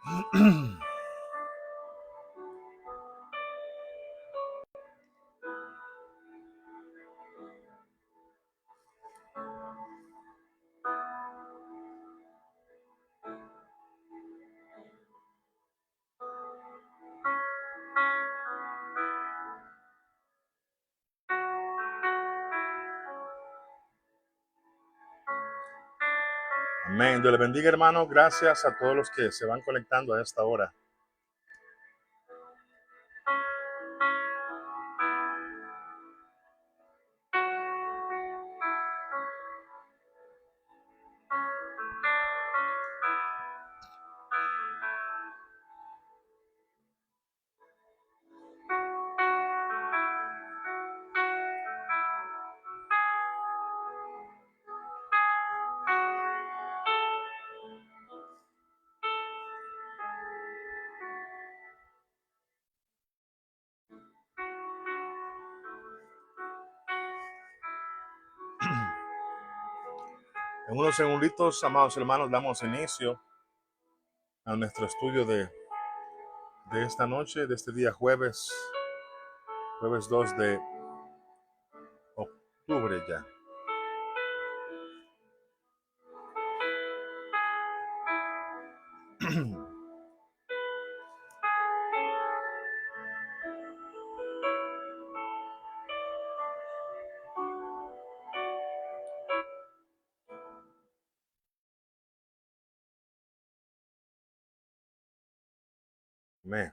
Amén. Dios le bendiga, hermano. Gracias a todos los que se van conectando a esta hora. En unos segunditos, amados hermanos, damos inicio a nuestro estudio de esta noche, de este día jueves 2 de octubre ya. Amén.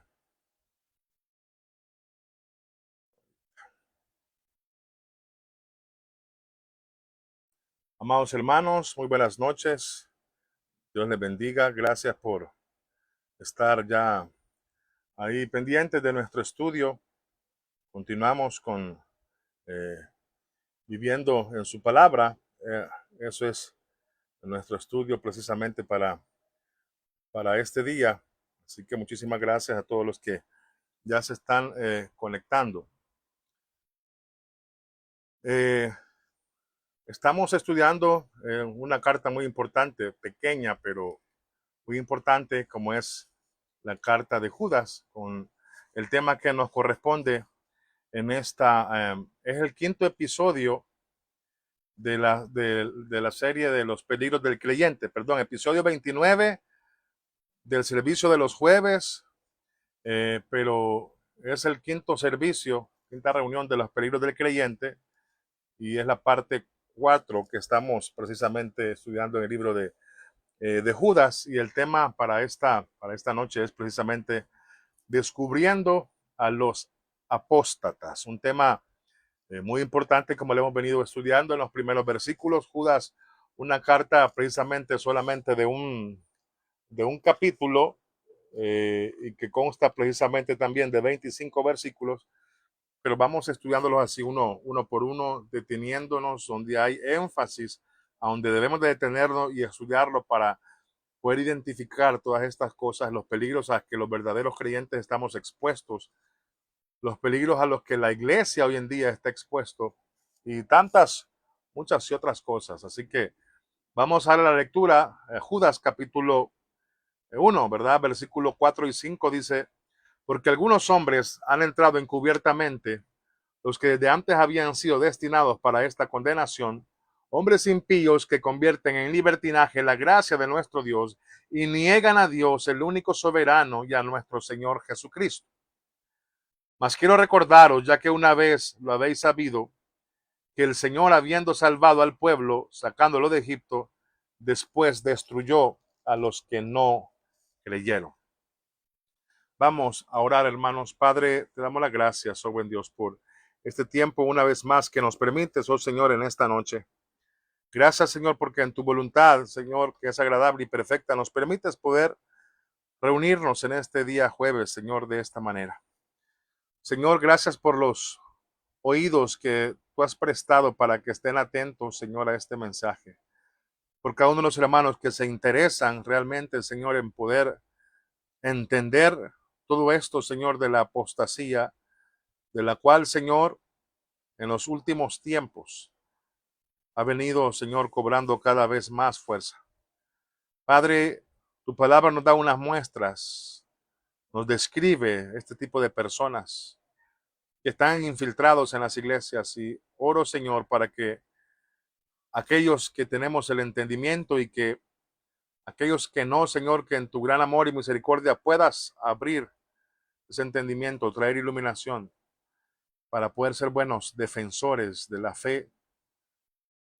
Amados hermanos, muy buenas noches. Dios les bendiga. Gracias por estar ya ahí pendientes de nuestro estudio. Continuamos con viviendo en su palabra. Eso es nuestro estudio precisamente para este día. Así que muchísimas gracias a todos los que ya se están conectando. Estamos estudiando una carta muy importante, pequeña, pero muy importante, como es la carta de Judas, con el tema que nos corresponde en esta. Es el quinto episodio de la serie de los peligros del creyente, perdón, episodio 29 del servicio de los jueves, pero es el quinto servicio, quinta reunión de los peligros del creyente, y es la parte 4 que estamos precisamente estudiando en el libro de Judas, y el tema para esta noche es precisamente descubriendo a los apóstatas, un tema muy importante, como lo hemos venido estudiando en los primeros versículos. Judas, una carta precisamente solamente de un capítulo, y que consta precisamente también de 25 versículos, pero vamos estudiándolos así uno por uno, deteniéndonos donde hay énfasis, a donde debemos de detenernos y estudiarlo para poder identificar todas estas cosas, los peligros a que los verdaderos creyentes estamos expuestos, los peligros a los que la iglesia hoy en día está expuesto, y muchas y otras cosas. Así que vamos a la lectura. Judas capítulo 1, ¿verdad? Versículo 4 y 5 dice: porque algunos hombres han entrado encubiertamente, los que desde antes habían sido destinados para esta condenación, hombres impíos que convierten en libertinaje la gracia de nuestro Dios y niegan a Dios, el único soberano, y a nuestro Señor Jesucristo. Mas quiero recordaros, ya que una vez lo habéis sabido, que el Señor, habiendo salvado al pueblo, sacándolo de Egipto, después destruyó a los que no creyeron. Vamos a orar, hermanos. Padre, te damos las gracias, oh buen Dios, por este tiempo una vez más que nos permites, oh Señor, en esta noche. Gracias, Señor, porque en tu voluntad, Señor, que es agradable y perfecta, nos permites poder reunirnos en este día jueves, Señor, de esta manera. Señor, gracias por los oídos que tú has prestado para que estén atentos, Señor, a este mensaje. Por cada uno de los hermanos que se interesan realmente, Señor, en poder entender todo esto, Señor, de la apostasía, de la cual, Señor, en los últimos tiempos ha venido, Señor, cobrando cada vez más fuerza. Padre, Tu palabra nos da unas muestras, nos describe este tipo de personas que están infiltrados en las iglesias, y oro, Señor, para que aquellos que tenemos el entendimiento y que aquellos que no, Señor, que en tu gran amor y misericordia puedas abrir ese entendimiento, traer iluminación para poder ser buenos defensores de la fe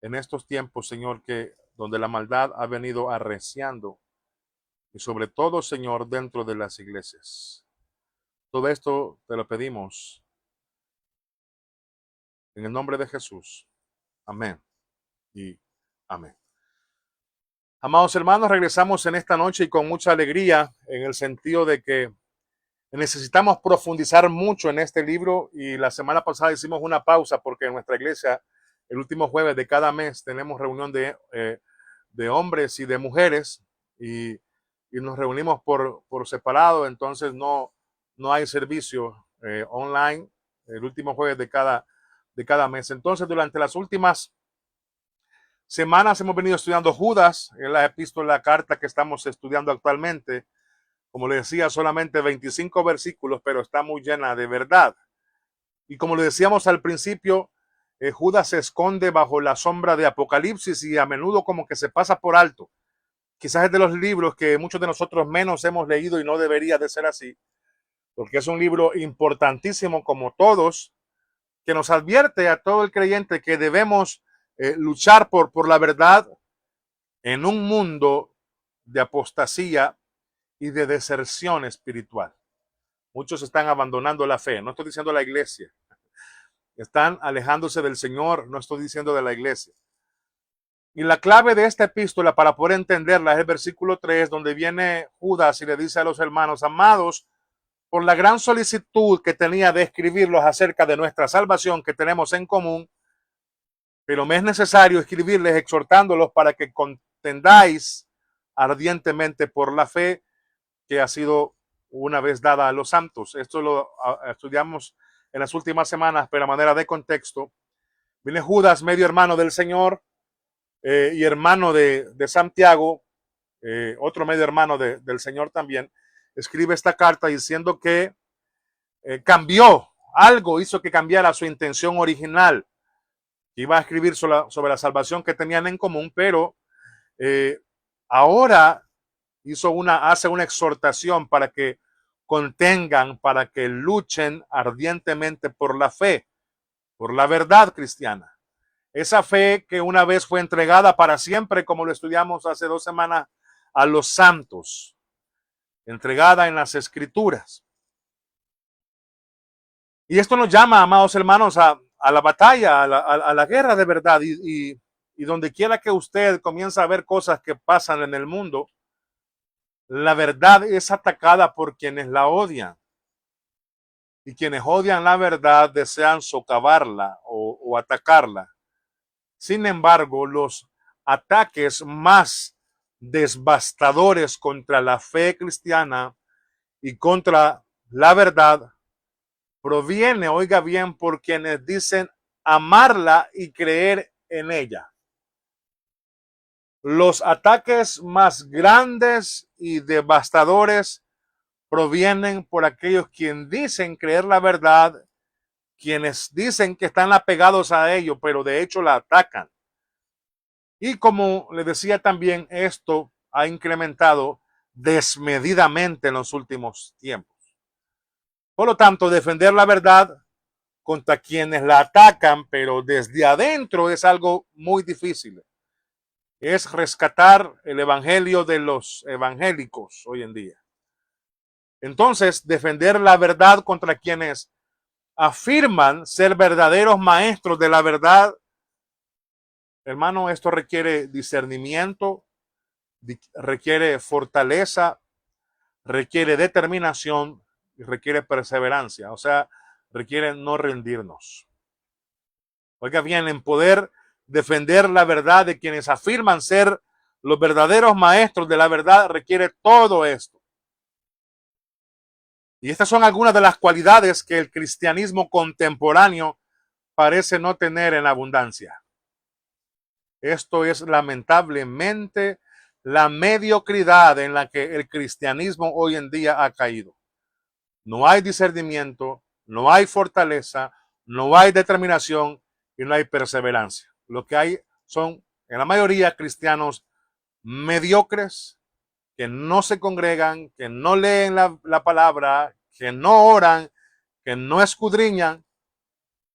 en estos tiempos, Señor, que donde la maldad ha venido arreciando, y sobre todo, Señor, dentro de las iglesias. Todo esto te lo pedimos en el nombre de Jesús. Amén y amén. Amados hermanos, regresamos en esta noche y con mucha alegría, en el sentido de que necesitamos profundizar mucho en este libro, y la semana pasada hicimos una pausa porque en nuestra iglesia el último jueves de cada mes tenemos reunión de hombres y de mujeres, y nos reunimos por separado, entonces no hay servicio online el último jueves de cada mes. Entonces, durante las últimas semanas hemos venido estudiando Judas, en la epístola, carta que estamos estudiando actualmente. Como le decía, solamente 25 versículos, pero está muy llena de verdad. Y como le decíamos al principio, Judas se esconde bajo la sombra de Apocalipsis y a menudo como que se pasa por alto. Quizás es de los libros que muchos de nosotros menos hemos leído, y no debería de ser así, porque es un libro importantísimo como todos, que nos advierte a todo el creyente que debemos luchar por la verdad en un mundo de apostasía y de deserción espiritual. Muchos están abandonando la fe. No estoy diciendo la iglesia. Están alejándose del Señor. No estoy diciendo de la iglesia. Y la clave de esta epístola, para poder entenderla, es el versículo 3, donde viene Judas y le dice a los hermanos: amados, por la gran solicitud que tenía de escribirlos acerca de nuestra salvación que tenemos en común, pero me es necesario escribirles exhortándolos para que contendáis ardientemente por la fe que ha sido una vez dada a los santos. Esto lo estudiamos en las últimas semanas, pero a manera de contexto, viene Judas, medio hermano del Señor y hermano de Santiago, otro medio hermano del Señor también, escribe esta carta diciendo que cambió, algo hizo que cambiara su intención original. Iba a escribir sobre la salvación que tenían en común, pero ahora hace una exhortación para que contengan, para que luchen ardientemente por la fe, por la verdad cristiana. Esa fe que una vez fue entregada para siempre, como lo estudiamos hace 2 semanas, a los santos, entregada en las Escrituras. Y esto nos llama, amados hermanos, a la batalla, a la guerra de verdad. Y donde quiera que usted comienza a ver cosas que pasan en el mundo, la verdad es atacada por quienes la odian. Y quienes odian la verdad desean socavarla o atacarla. Sin embargo, los ataques más devastadores contra la fe cristiana y contra la verdad proviene, oiga bien, por quienes dicen amarla y creer en ella. Los ataques más grandes y devastadores provienen por aquellos quienes dicen creer la verdad, quienes dicen que están apegados a ello, pero de hecho la atacan. Y como le decía también, esto ha incrementado desmedidamente en los últimos tiempos. Por lo tanto, defender la verdad contra quienes la atacan, pero desde adentro, es algo muy difícil. Es rescatar el evangelio de los evangélicos hoy en día. Entonces, defender la verdad contra quienes afirman ser verdaderos maestros de la verdad, hermano, esto requiere discernimiento, requiere fortaleza, requiere determinación y requiere perseverancia. O sea, requiere no rendirnos. Oiga bien, en poder defender la verdad de quienes afirman ser los verdaderos maestros de la verdad, requiere todo esto. Y estas son algunas de las cualidades que el cristianismo contemporáneo parece no tener en abundancia. Esto es lamentablemente la mediocridad en la que el cristianismo hoy en día ha caído. No hay discernimiento, no hay fortaleza, no hay determinación y no hay perseverancia. Lo que hay son, en la mayoría, cristianos mediocres que no se congregan, que no leen la palabra, que no oran, que no escudriñan.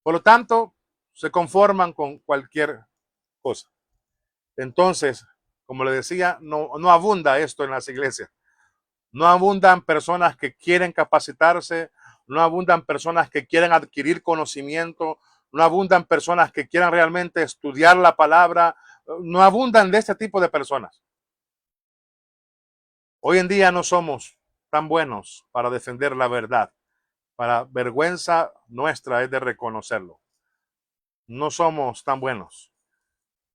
Por lo tanto, se conforman con cualquier cosa. Entonces, como le decía, no abunda esto en las iglesias. No abundan personas que quieren capacitarse, no abundan personas que quieren adquirir conocimiento, no abundan personas que quieran realmente estudiar la palabra, no abundan de este tipo de personas. Hoy en día no somos tan buenos para defender la verdad. Para vergüenza nuestra es de reconocerlo. No somos tan buenos.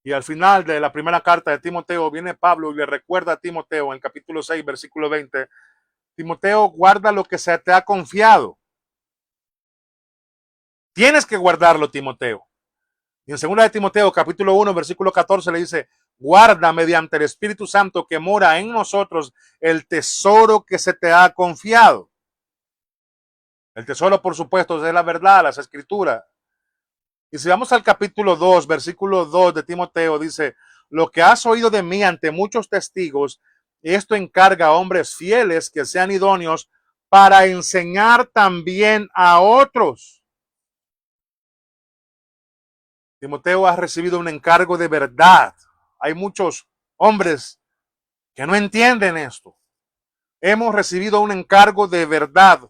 Y al final de la primera carta de Timoteo viene Pablo y le recuerda a Timoteo en el capítulo 6, versículo 20, Timoteo, guarda lo que se te ha confiado. Tienes que guardarlo, Timoteo. Y en 2 de Timoteo, capítulo 1, versículo 14, le dice, guarda mediante el Espíritu Santo que mora en nosotros el tesoro que se te ha confiado. El tesoro, por supuesto, es la verdad, las escrituras. Y si vamos al capítulo 2, versículo 2 de Timoteo, dice, lo que has oído de mí ante muchos testigos, esto encarga a hombres fieles que sean idóneos para enseñar también a otros. Timoteo ha recibido un encargo de verdad. Hay muchos hombres que no entienden esto. Hemos recibido un encargo de verdad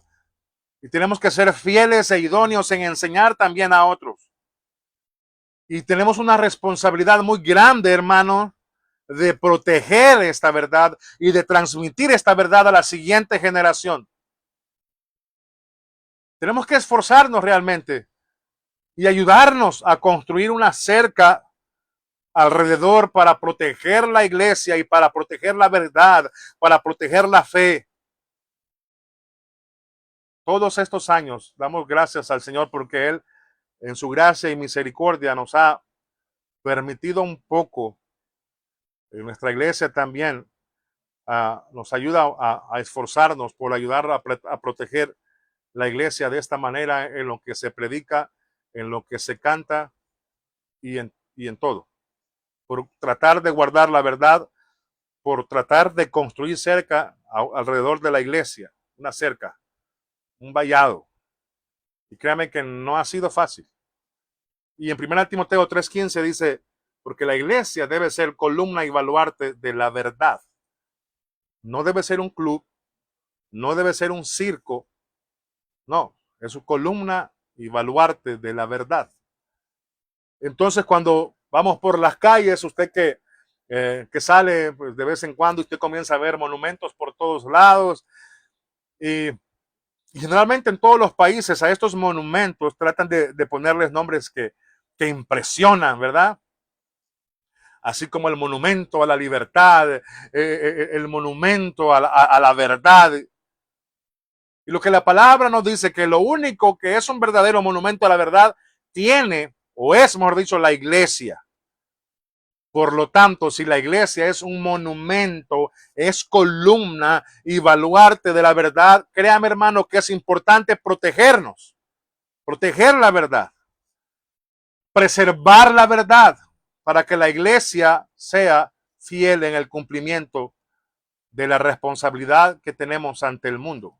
y tenemos que ser fieles e idóneos en enseñar también a otros. Y tenemos una responsabilidad muy grande, hermano, de proteger esta verdad y de transmitir esta verdad a la siguiente generación. Tenemos que esforzarnos realmente y ayudarnos a construir una cerca alrededor para proteger la iglesia y para proteger la verdad, para proteger la fe. Todos estos años damos gracias al Señor porque Él, en su gracia y misericordia, nos ha permitido un poco, en nuestra iglesia también, nos ayuda a esforzarnos por ayudar a proteger la iglesia de esta manera en lo que se predica, en lo que se canta y en todo. Por tratar de guardar la verdad, por tratar de construir cerca alrededor de la iglesia, una cerca, un vallado. Y créame que no ha sido fácil. Y en 1 Timoteo 3:15 dice, porque la iglesia debe ser columna y baluarte de la verdad. No debe ser un club, no debe ser un circo, no, es su columna y baluarte de la verdad. Entonces, cuando vamos por las calles, usted que sale pues, de vez en cuando, usted comienza a ver monumentos por todos lados y generalmente en todos los países a estos monumentos tratan de ponerles nombres que impresionan, ¿verdad? Así como el monumento a la libertad, el monumento a la verdad. Y lo que la palabra nos dice que lo único que es un verdadero monumento a la verdad tiene, o es, mejor dicho, la iglesia. Por lo tanto, si la iglesia es un monumento, es columna y baluarte de la verdad, créame, hermano, que es importante protegernos, proteger la verdad, preservar la verdad para que la iglesia sea fiel en el cumplimiento de la responsabilidad que tenemos ante el mundo.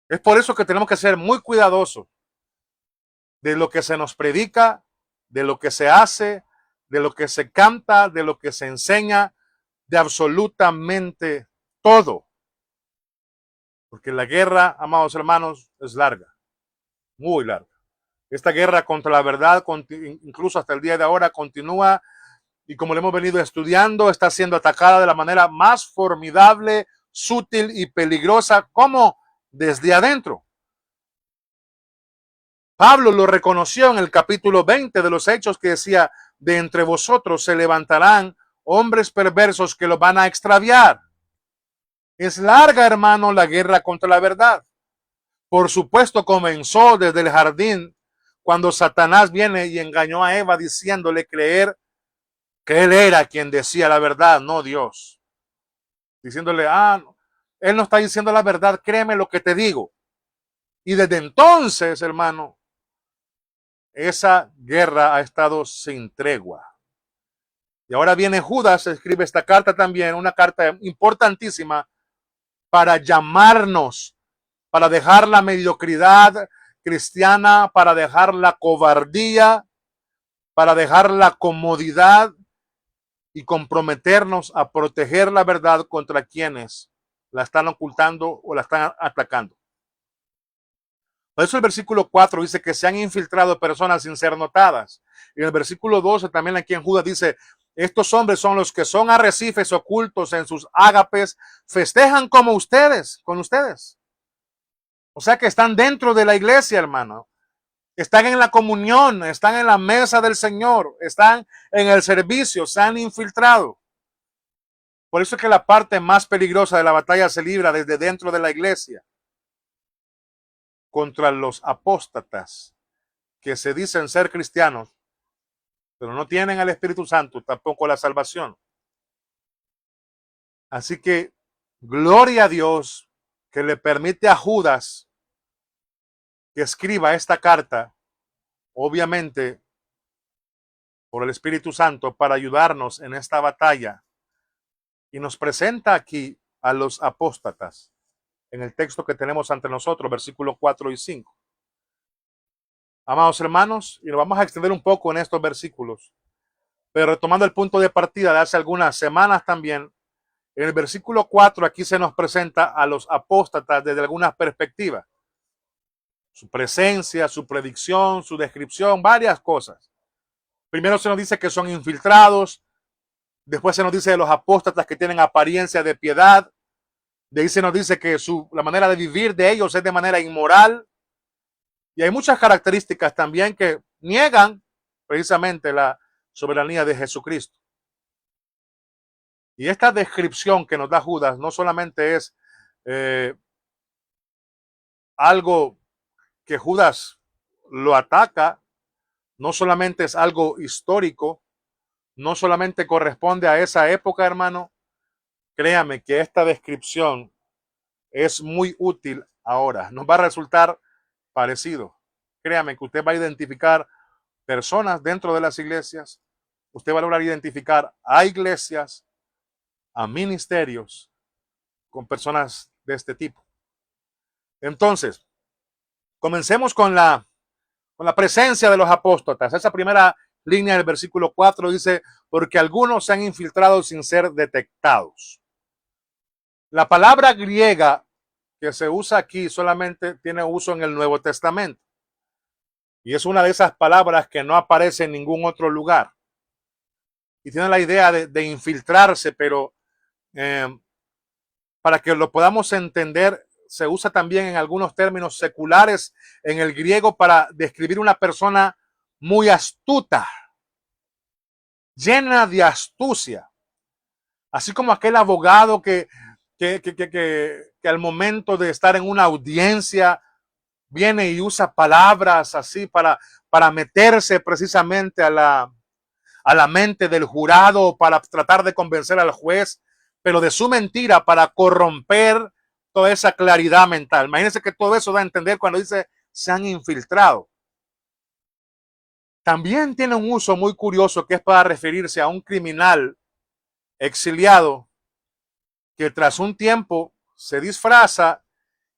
Es por eso que tenemos que ser muy cuidadosos de lo que se nos predica, de lo que se hace, de lo que se canta, de lo que se enseña, de absolutamente todo. Porque la guerra, amados hermanos, es larga, muy larga. Esta guerra contra la verdad, incluso hasta el día de ahora, continúa y como le hemos venido estudiando, está siendo atacada de la manera más formidable, sutil y peligrosa, como desde adentro. Pablo lo reconoció en el capítulo 20 de los Hechos que decía, de entre vosotros se levantarán hombres perversos que los van a extraviar. Es larga, hermano, la guerra contra la verdad. Por supuesto, comenzó desde el jardín, cuando Satanás viene y engañó a Eva diciéndole que él era quien decía la verdad, no Dios. Diciéndole, él no está diciendo la verdad, créeme lo que te digo. Y desde entonces, hermano, esa guerra ha estado sin tregua. Y ahora viene Judas, escribe esta carta también, una carta importantísima para llamarnos, para dejar la mediocridad cristiana, para dejar la cobardía, para dejar la comodidad y comprometernos a proteger la verdad contra quienes la están ocultando o la están atacando. Por eso el versículo 4 dice que se han infiltrado personas sin ser notadas. Y en el versículo 12 también aquí en Judas dice, estos hombres son los que son arrecifes ocultos en sus ágapes, festejan como ustedes, con ustedes. O sea que están dentro de la iglesia, hermano. Están en la comunión, están en la mesa del Señor, están en el servicio, se han infiltrado. Por eso es que la parte más peligrosa de la batalla se libra desde dentro de la iglesia contra los apóstatas que se dicen ser cristianos, pero no tienen el Espíritu Santo, tampoco la salvación. Así que gloria a Dios que le permite a Judas que escriba esta carta, obviamente por el Espíritu Santo, para ayudarnos en esta batalla. Y nos presenta aquí a los apóstatas en el texto que tenemos ante nosotros, versículos 4 y 5. Amados hermanos, y nos vamos a extender un poco en estos versículos, pero retomando el punto de partida de hace algunas semanas también, en el versículo 4 aquí se nos presenta a los apóstatas desde algunas perspectivas. Su presencia, su predicción, su descripción, varias cosas. Primero se nos dice que son infiltrados, después se nos dice de los apóstatas que tienen apariencia de piedad, de ahí se nos dice que la manera de vivir de ellos es de manera inmoral, y hay muchas características también que niegan precisamente la soberanía de Jesucristo. Y esta descripción que nos da Judas no solamente es algo que Judas lo ataca, no solamente es algo histórico, no solamente corresponde a esa época, hermano. Créame que esta descripción es muy útil ahora. Nos va a resultar parecido. Créame que usted va a identificar personas dentro de las iglesias. Usted va a lograr identificar a iglesias, a ministerios con personas de este tipo. Entonces, comencemos con la presencia de los apóstatas. Esa primera línea del versículo 4 dice, porque algunos se han infiltrado sin ser detectados. La palabra griega que se usa aquí solamente tiene uso en el Nuevo Testamento. Y es una de esas palabras que no aparece en ningún otro lugar. Y tiene la idea de infiltrarse, pero para que lo podamos entender, se usa también en algunos términos seculares en el griego para describir una persona muy astuta, llena de astucia. Así como aquel abogado que al momento de estar en una audiencia viene y usa palabras así para meterse precisamente a la mente del jurado, para tratar de convencer al juez, pero de su mentira para corromper toda esa claridad mental. Imagínense que todo eso da a entender cuando dice se han infiltrado. También tiene un uso muy curioso que es para referirse a un criminal exiliado que tras un tiempo se disfraza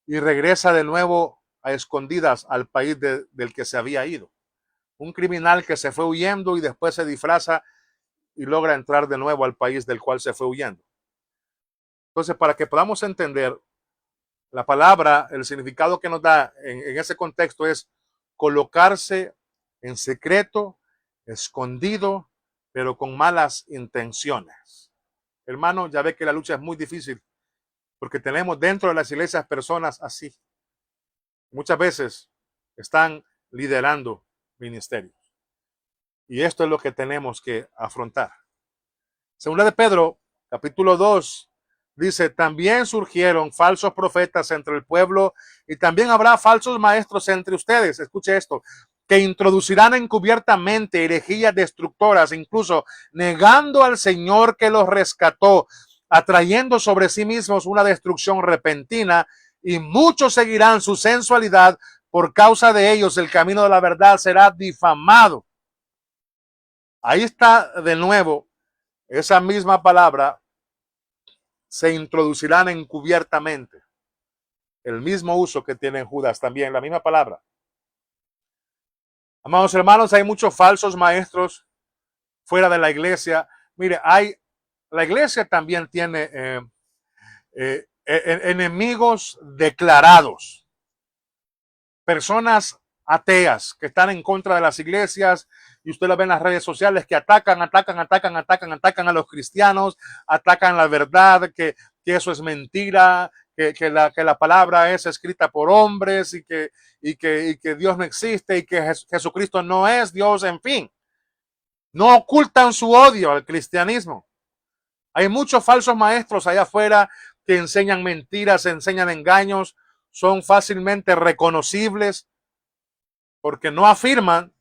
y regresa de nuevo a escondidas al país del que se había ido. Un criminal que se fue huyendo y después se disfraza y logra entrar de nuevo al país del cual se fue huyendo. Entonces, para que podamos entender la palabra, el significado que nos da en ese contexto es colocarse en secreto, escondido, pero con malas intenciones. Hermano, ya ve que la lucha es muy difícil porque tenemos dentro de las iglesias personas así. Muchas veces están liderando ministerios. Y esto es lo que tenemos que afrontar. Segunda de Pedro, capítulo 2, dice, también surgieron falsos profetas entre el pueblo y también habrá falsos maestros entre ustedes. Escuche esto, que introducirán encubiertamente herejías destructoras, incluso negando al Señor que los rescató, atrayendo sobre sí mismos una destrucción repentina, y muchos seguirán su sensualidad. Por causa de ellos el camino de la verdad será difamado. Ahí está de nuevo esa misma palabra, se introducirán encubiertamente. El mismo uso que tiene Judas también, la misma palabra. Amados hermanos, hay muchos falsos maestros fuera de la iglesia. Mire, la iglesia también tiene enemigos declarados, personas ateas que están en contra de las iglesias, y usted lo ve en las redes sociales, que atacan a los cristianos, atacan la verdad, que eso es mentira, que la palabra es escrita por hombres, y que Dios no existe, y que Jesucristo no es Dios, en fin. No ocultan su odio al cristianismo. Hay muchos falsos maestros allá afuera que enseñan mentiras, enseñan engaños, son fácilmente reconocibles porque no afirman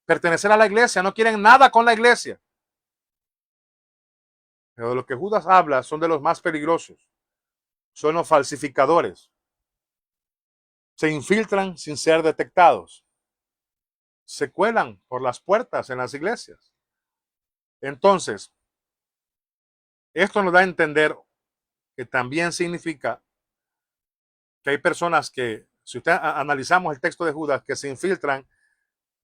pertenecer a la iglesia, no quieren nada con la iglesia. Pero de lo que Judas habla son de los más peligrosos, son los falsificadores. Se infiltran sin ser detectados, se cuelan por las puertas en las iglesias. Entonces, esto nos da a entender que también significa que hay personas que, si usted analizamos el texto de Judas, que se infiltran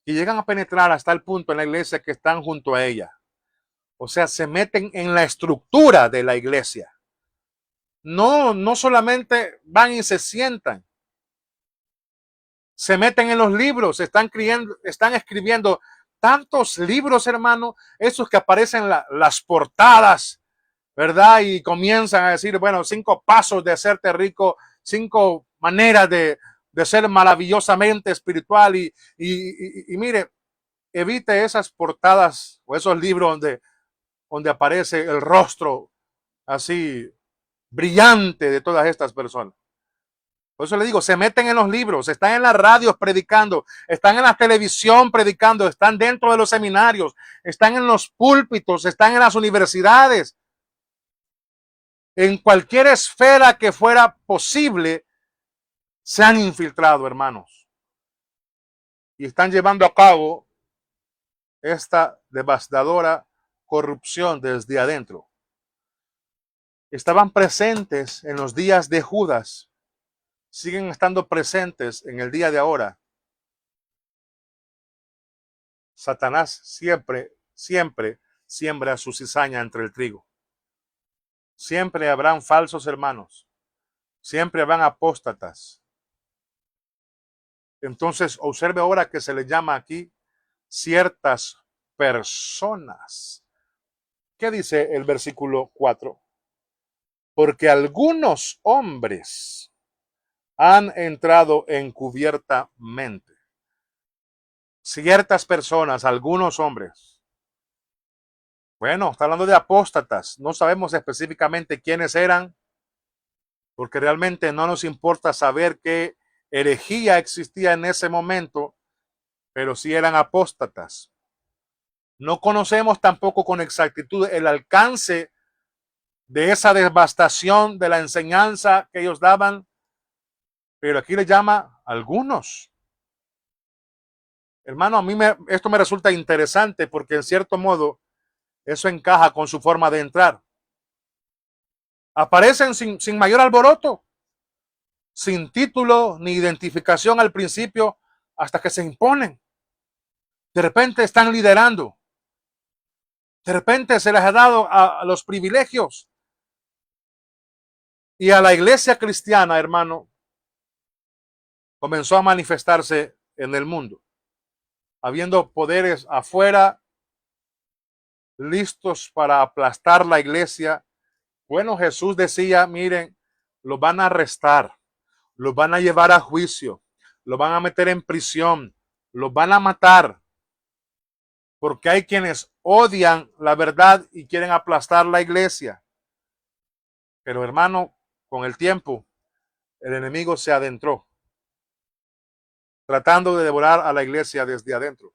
y llegan a penetrar hasta el punto en la iglesia que están junto a ella. O sea, se meten en la estructura de la iglesia. No solamente van y se sientan. Se meten en los libros, están escribiendo tantos libros, hermano, esos que aparecen las portadas, ¿verdad? Y comienzan a decir, bueno, 5 pasos de hacerte rico, 5 maneras de ser maravillosamente espiritual. Y mire, evite esas portadas o esos libros donde aparece el rostro así brillante de todas estas personas. Por eso le digo, se meten en los libros, están en las radios predicando, están en la televisión predicando, están dentro de los seminarios, están en los púlpitos, están en las universidades. En cualquier esfera que fuera posible, se han infiltrado, hermanos. Y están llevando a cabo esta devastadora corrupción desde adentro. Estaban presentes en los días de Judas, siguen estando presentes en el día de ahora. Satanás siempre siembra su cizaña entre el trigo. Siempre habrán falsos hermanos, siempre habrán apóstatas. Entonces, observe ahora que se le llama aquí ciertas personas. ¿Qué dice el versículo 4? Porque algunos hombres han entrado encubiertamente. Ciertas personas, algunos hombres. Bueno, está hablando de apóstatas. No sabemos específicamente quiénes eran, porque realmente no nos importa saber qué herejía existía en ese momento, pero sí eran apóstatas. No conocemos tampoco con exactitud el alcance de esa devastación de la enseñanza que ellos daban, pero aquí le llama algunos. Hermano, a mí esto me resulta interesante porque en cierto modo eso encaja con su forma de entrar. Aparecen sin mayor alboroto, sin título ni identificación al principio, hasta que se imponen. De repente están liderando. De repente se les ha dado a los privilegios. Y a la iglesia cristiana, hermano, comenzó a manifestarse en el mundo, habiendo poderes afuera listos para aplastar la iglesia. Bueno, Jesús decía, miren, los van a arrestar, los van a llevar a juicio, los van a meter en prisión, los van a matar, porque hay quienes odian la verdad y quieren aplastar la iglesia. Pero hermano, con el tiempo, el enemigo se adentró. tratando de devorar a la iglesia desde adentro.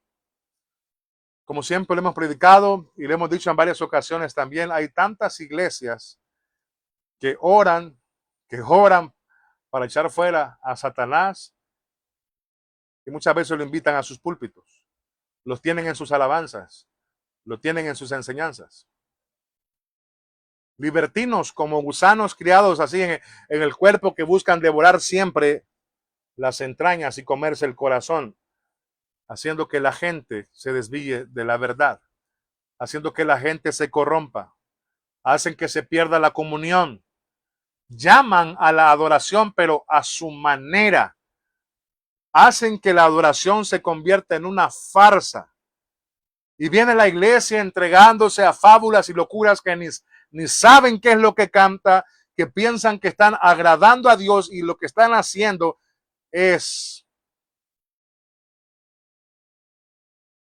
Como siempre lo hemos predicado y lo hemos dicho en varias ocasiones también, hay tantas iglesias que oran para echar fuera a Satanás y muchas veces lo invitan a sus púlpitos. Los tienen en sus alabanzas, lo tienen en sus enseñanzas. Libertinos como gusanos criados así en el cuerpo que buscan devorar siempre las entrañas y comerse el corazón, haciendo que la gente se desvíe de la verdad, haciendo que la gente se corrompa, hacen que se pierda la comunión, llaman a la adoración pero a su manera, hacen que la adoración se convierta en una farsa. Y viene la iglesia entregándose a fábulas y locuras que ni saben qué es lo que canta, que piensan que están agradando a Dios y lo que están haciendo es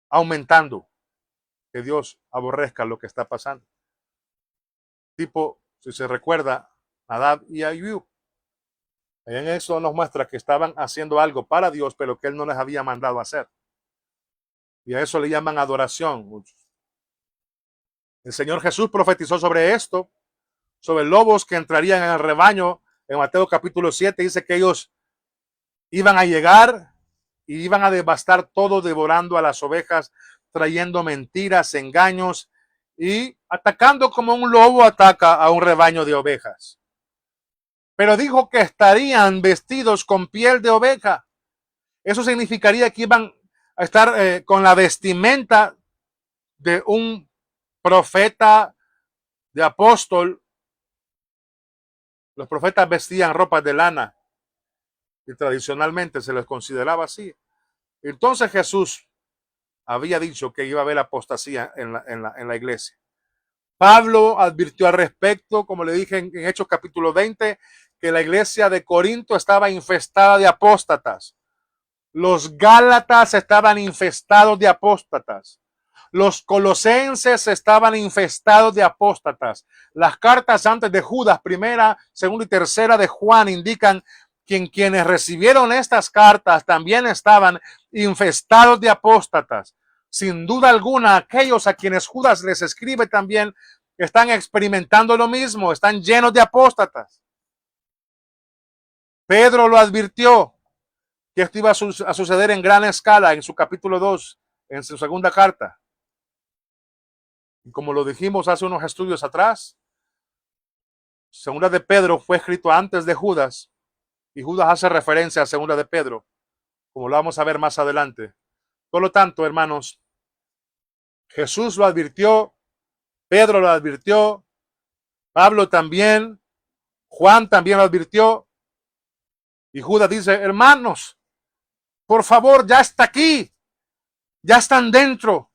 aumentando que Dios aborrezca lo que está pasando. Tipo, si se recuerda, Nadab y Abiú. En eso nos muestra que estaban haciendo algo para Dios, pero que Él no les había mandado a hacer. Y a eso le llaman adoración. El Señor Jesús profetizó sobre esto, sobre lobos que entrarían en el rebaño. En Mateo capítulo 7 dice que ellos iban a llegar y iban a devastar todo, devorando a las ovejas, trayendo mentiras, engaños y atacando como un lobo ataca a un rebaño de ovejas. Pero dijo que estarían vestidos con piel de oveja. Eso significaría que iban a estar con la vestimenta de un profeta, de apóstol. Los profetas vestían ropas de lana y tradicionalmente se les consideraba así. Entonces Jesús había dicho que iba a haber apostasía en la iglesia. Pablo advirtió al respecto, como le dije en Hechos capítulo 20, que la iglesia de Corinto estaba infestada de apóstatas. Los gálatas estaban infestados de apóstatas. Los colosenses estaban infestados de apóstatas. Las cartas antes de Judas, primera, segunda y tercera de Juan, indican que quienes recibieron estas cartas también estaban infestados de apóstatas. Sin duda alguna, aquellos a quienes Judas les escribe también están experimentando lo mismo, están llenos de apóstatas. Pedro lo advirtió que esto iba a suceder en gran escala en su capítulo 2, en su segunda carta. Y como lo dijimos hace unos estudios atrás, segunda de Pedro fue escrito antes de Judas, y Judas hace referencia a segunda de Pedro, como lo vamos a ver más adelante. Por lo tanto, hermanos, Jesús lo advirtió, Pedro lo advirtió, Pablo también, Juan también lo advirtió, y Judas dice, hermanos, por favor, ya está aquí, ya están dentro.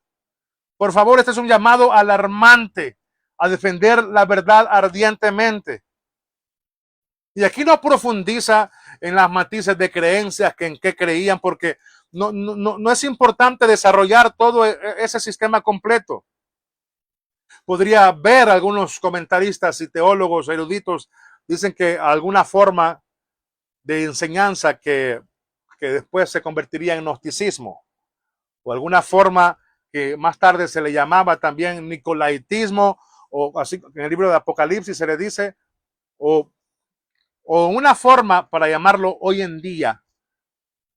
Por favor, este es un llamado alarmante a defender la verdad ardientemente. Y aquí no profundiza en las matices de creencias que en qué creían, porque no es importante desarrollar todo ese sistema completo. Podría ver algunos comentaristas y teólogos eruditos dicen que alguna forma de enseñanza que después se convertiría en gnosticismo, o alguna forma que más tarde se le llamaba también nicolaitismo, o así en el libro de Apocalipsis se le dice, o una forma para llamarlo hoy en día,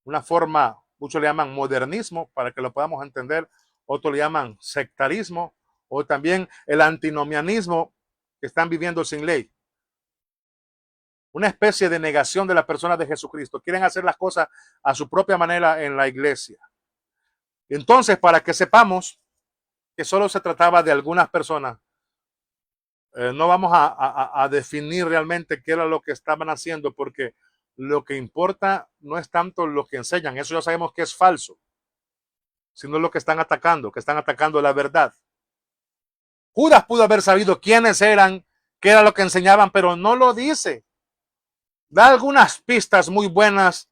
una forma, muchos le llaman modernismo, para que lo podamos entender, otros le llaman sectarismo, o también el antinomianismo que están viviendo sin ley. Una especie de negación de la persona de Jesucristo. Quieren hacer las cosas a su propia manera en la iglesia. Entonces, para que sepamos que solo se trataba de algunas personas, no vamos a definir realmente qué era lo que estaban haciendo, porque lo que importa no es tanto lo que enseñan, eso ya sabemos que es falso, sino lo que están atacando la verdad. Judas pudo haber sabido quiénes eran, qué era lo que enseñaban, pero no lo dice. Da algunas pistas muy buenas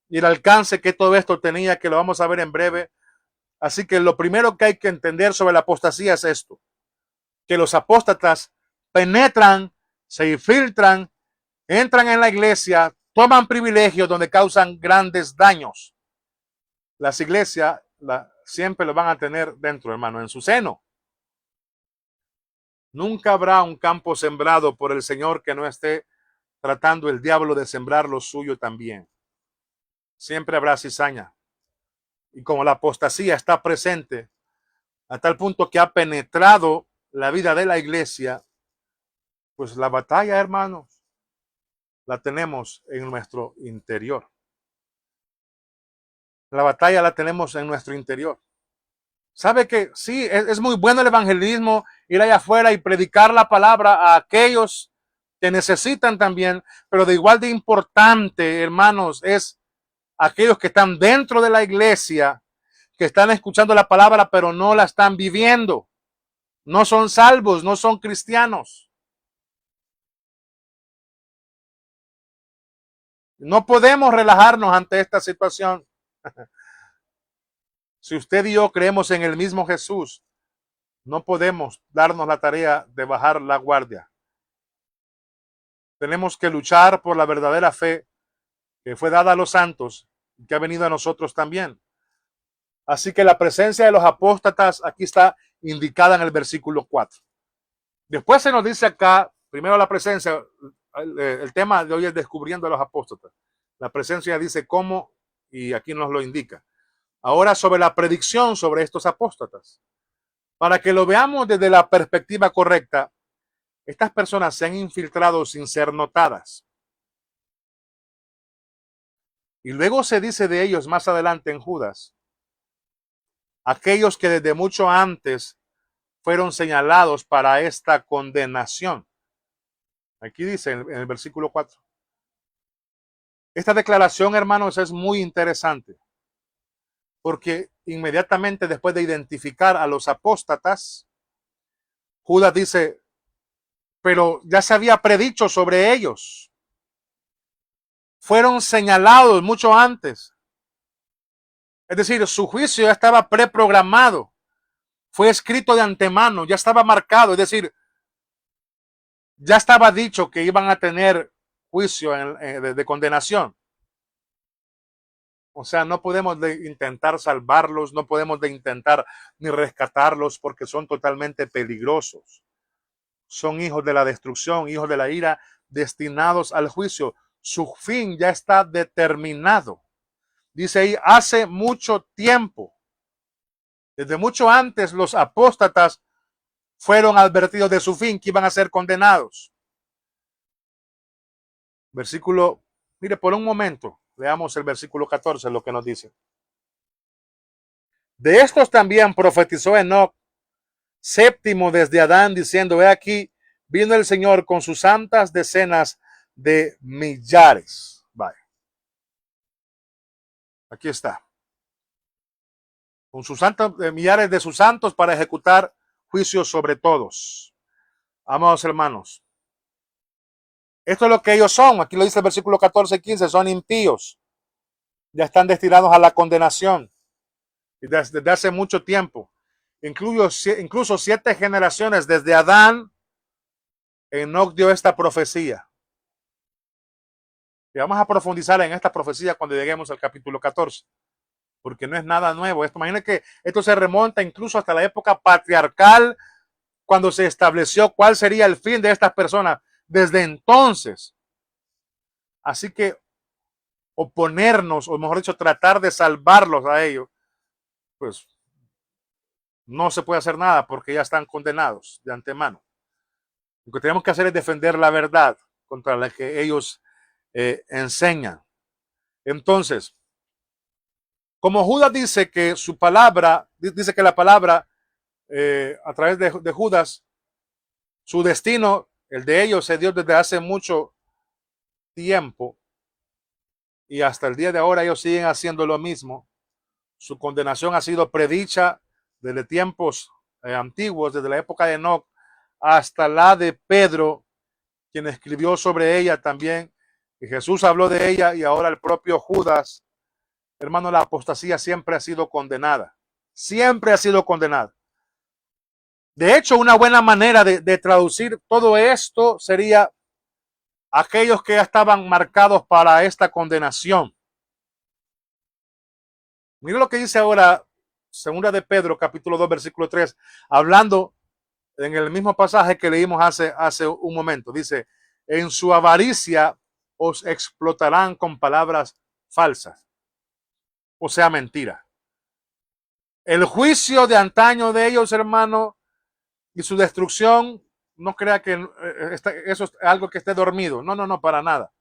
y el alcance que todo esto tenía, que lo vamos a ver en breve. Así que lo primero que hay que entender sobre la apostasía es esto, que los apóstatas penetran, se infiltran, entran en la iglesia, toman privilegios donde causan grandes daños. las iglesias siempre lo van a tener dentro, hermano, en su seno. Nunca habrá un campo sembrado por el Señor que no esté tratando el diablo de sembrar lo suyo también. Siempre habrá cizaña. Y como la apostasía está presente a tal punto que ha penetrado la vida de la iglesia, pues la batalla, hermanos, la tenemos en nuestro interior. La batalla la tenemos en nuestro interior. ¿Sabe que sí, es muy bueno el evangelismo, ir allá afuera y predicar la palabra a aquellos que necesitan también, pero de igual de importante, hermanos, es aquellos que están dentro de la iglesia, que están escuchando la palabra, pero no la están viviendo. No son salvos, no son cristianos. No podemos relajarnos ante esta situación. Si usted y yo creemos en el mismo Jesús, no podemos darnos la tarea de bajar la guardia. Tenemos que luchar por la verdadera fe que fue dada a los santos y que ha venido a nosotros también. Así que la presencia de los apóstatas aquí está indicada en el versículo 4. Después se nos dice acá, primero la presencia, el tema de hoy es descubriendo a los apóstatas. La presencia dice cómo y aquí nos lo indica. Ahora sobre la predicción sobre estos apóstatas. Para que lo veamos desde la perspectiva correcta, estas personas se han infiltrado sin ser notadas. Y luego se dice de ellos más adelante en Judas, aquellos que desde mucho antes fueron señalados para esta condenación. Aquí dice en el versículo 4. Esta declaración, hermanos, es muy interesante, porque inmediatamente después de identificar a los apóstatas, Judas dice, pero ya se había predicho sobre ellos. Fueron señalados mucho antes. Es decir, su juicio ya estaba preprogramado. Fue escrito de antemano, ya estaba marcado. Es decir, ya estaba dicho que iban a tener juicio de condenación. O sea, no podemos intentar salvarlos, no podemos intentar ni rescatarlos porque son totalmente peligrosos. Son hijos de la destrucción, hijos de la ira, destinados al juicio. Su fin ya está determinado. Dice ahí, hace mucho tiempo, desde mucho antes, los apóstatas fueron advertidos de su fin, que iban a ser condenados. Versículo, mire, por un momento, leamos el versículo 14, lo que nos dice. De estos también profetizó Enoc, séptimo desde Adán, diciendo, he aquí, vino el Señor con sus santas decenas de millares. Vaya. Aquí está. Con sus santos, millares de sus santos para ejecutar juicios sobre todos. Amados hermanos, esto es lo que ellos son. Aquí lo dice el versículo 14 y 15. Son impíos. Ya están destinados a la condenación. Y desde hace mucho tiempo. Incluso 7 generaciones desde Adán, Enoc dio esta profecía. Y vamos a profundizar en esta profecía cuando lleguemos al capítulo 14. Porque no es nada nuevo. Imagínense que esto se remonta incluso hasta la época patriarcal, cuando se estableció cuál sería el fin de estas personas. Desde entonces. Así que oponernos, o mejor dicho, tratar de salvarlos a ellos, pues no se puede hacer nada porque ya están condenados de antemano. Lo que tenemos que hacer es defender la verdad contra la que ellos enseñan. Entonces, como Judas dice que su palabra, dice que la palabra a través de Judas, su destino, el de ellos, se dio desde hace mucho tiempo y hasta el día de ahora ellos siguen haciendo lo mismo. Su condenación ha sido predicha desde tiempos antiguos, desde la época de Enoc hasta la de Pedro, quien escribió sobre ella también. Y Jesús habló de ella y ahora el propio Judas. Hermano, la apostasía siempre ha sido condenada. Siempre ha sido condenada. De hecho, una buena manera de traducir todo esto sería aquellos que ya estaban marcados para esta condenación. Mira lo que dice ahora, segunda de Pedro, capítulo 2, versículo 3, hablando en el mismo pasaje que leímos hace un momento. Dice, en su avaricia os explotarán con palabras falsas, o sea, mentira. El juicio de antaño de ellos, hermano, y su destrucción, no crea que eso es algo que esté dormido. No, no, no, para nada.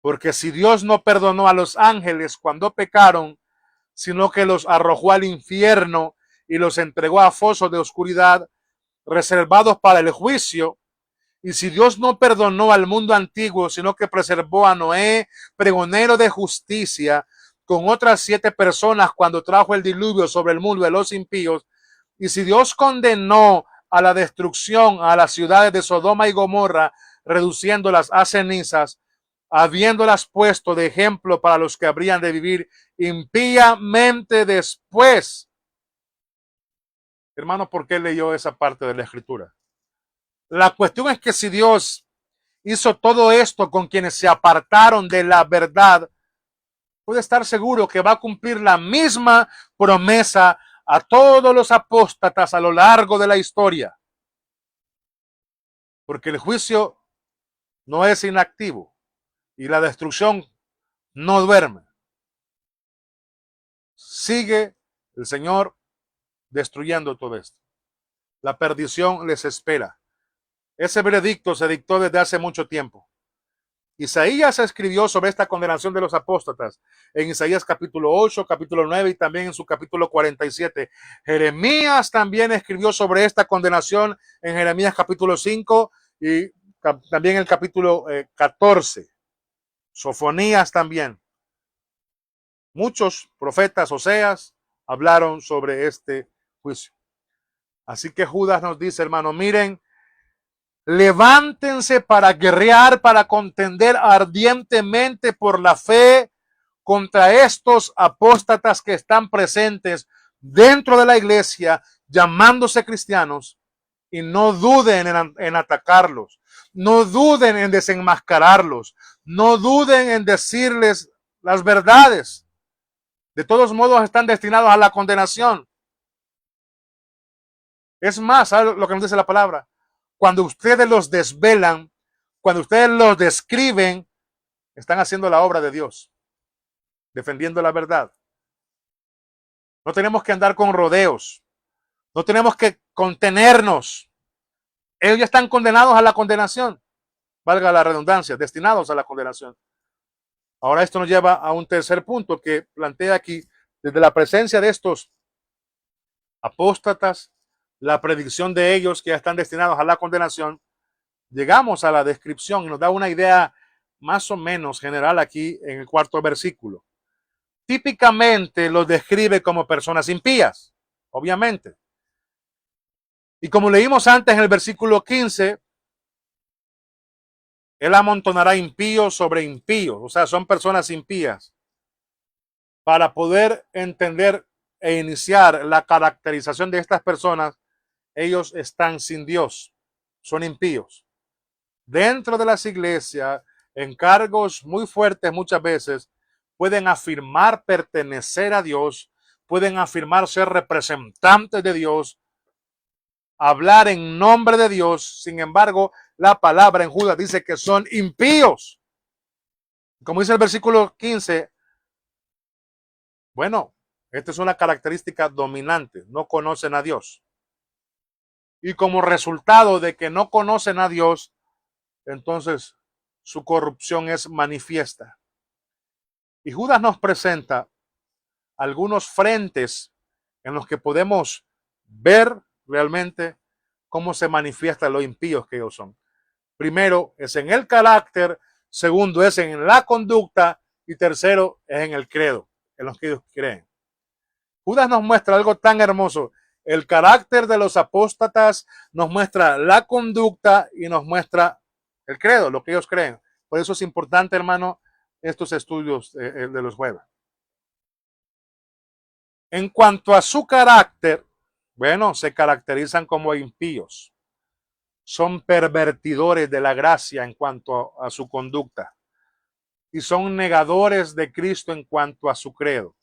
Porque si Dios no perdonó a los ángeles cuando pecaron, sino que los arrojó al infierno y los entregó a fosos de oscuridad reservados para el juicio, y si Dios no perdonó al mundo antiguo, sino que preservó a Noé, pregonero de justicia, con otras 7 personas cuando trajo el diluvio sobre el mundo de los impíos, y si Dios condenó a la destrucción a las ciudades de Sodoma y Gomorra, reduciéndolas a cenizas, habiéndolas puesto de ejemplo para los que habrían de vivir impíamente después. Hermano, ¿por qué leyó esa parte de la escritura? La cuestión es que si Dios hizo todo esto con quienes se apartaron de la verdad, puede estar seguro que va a cumplir la misma promesa a todos los apóstatas a lo largo de la historia. Porque el juicio no es inactivo y la destrucción no duerme. Sigue el Señor destruyendo todo esto. La perdición les espera. Ese veredicto se dictó desde hace mucho tiempo. Isaías escribió sobre esta condenación de los apóstatas en Isaías capítulo 8, capítulo 9 y también en su capítulo 47. Jeremías también escribió sobre esta condenación en Jeremías capítulo 5 y también el capítulo 14. Sofonías también. Muchos profetas, Oseas, hablaron sobre este juicio. Así que Judas nos dice, hermano, miren, levántense para guerrear, para contender ardientemente por la fe contra estos apóstatas que están presentes dentro de la iglesia, llamándose cristianos, y no duden en atacarlos, no duden en desenmascararlos, no duden en decirles las verdades. De todos modos están destinados a la condenación. Es más, ¿sabe lo que nos dice la palabra? Cuando ustedes los desvelan, cuando ustedes los describen, están haciendo la obra de Dios, defendiendo la verdad. No tenemos que andar con rodeos, no tenemos que contenernos. Ellos ya están condenados a la condenación, valga la redundancia, destinados a la condenación. Ahora esto nos lleva a un tercer punto que plantea aquí, desde la presencia de estos apóstatas, la predicción de ellos que ya están destinados a la condenación, llegamos a la descripción y nos da una idea más o menos general aquí en el 4.º versículo. Típicamente los describe como personas impías, obviamente. Y como leímos antes en el versículo 15, él amontonará impíos sobre impíos, o sea, son personas impías. Para poder entender e iniciar la caracterización de estas personas, ellos están sin Dios, son impíos. Dentro de las iglesias, en cargos muy fuertes muchas veces, pueden afirmar pertenecer a Dios, pueden afirmar ser representantes de Dios, hablar en nombre de Dios. Sin embargo, la palabra en Judas dice que son impíos. Como dice el versículo 15, bueno, esta es una característica dominante, no conocen a Dios. Y como resultado de que no conocen a Dios, entonces su corrupción es manifiesta. Y Judas nos presenta algunos frentes en los que podemos ver realmente cómo se manifiesta lo impíos que ellos son. Primero es en el carácter, segundo es en la conducta y tercero es en el credo, en los que ellos creen. Judas nos muestra algo tan hermoso. El carácter de los apóstatas, nos muestra la conducta y nos muestra el credo, lo que ellos creen. Por eso es importante, hermano, estos estudios de los jueves. En cuanto a su carácter, bueno, se caracterizan como impíos. Son pervertidores de la gracia en cuanto a su conducta. y son negadores de Cristo en cuanto a su credo.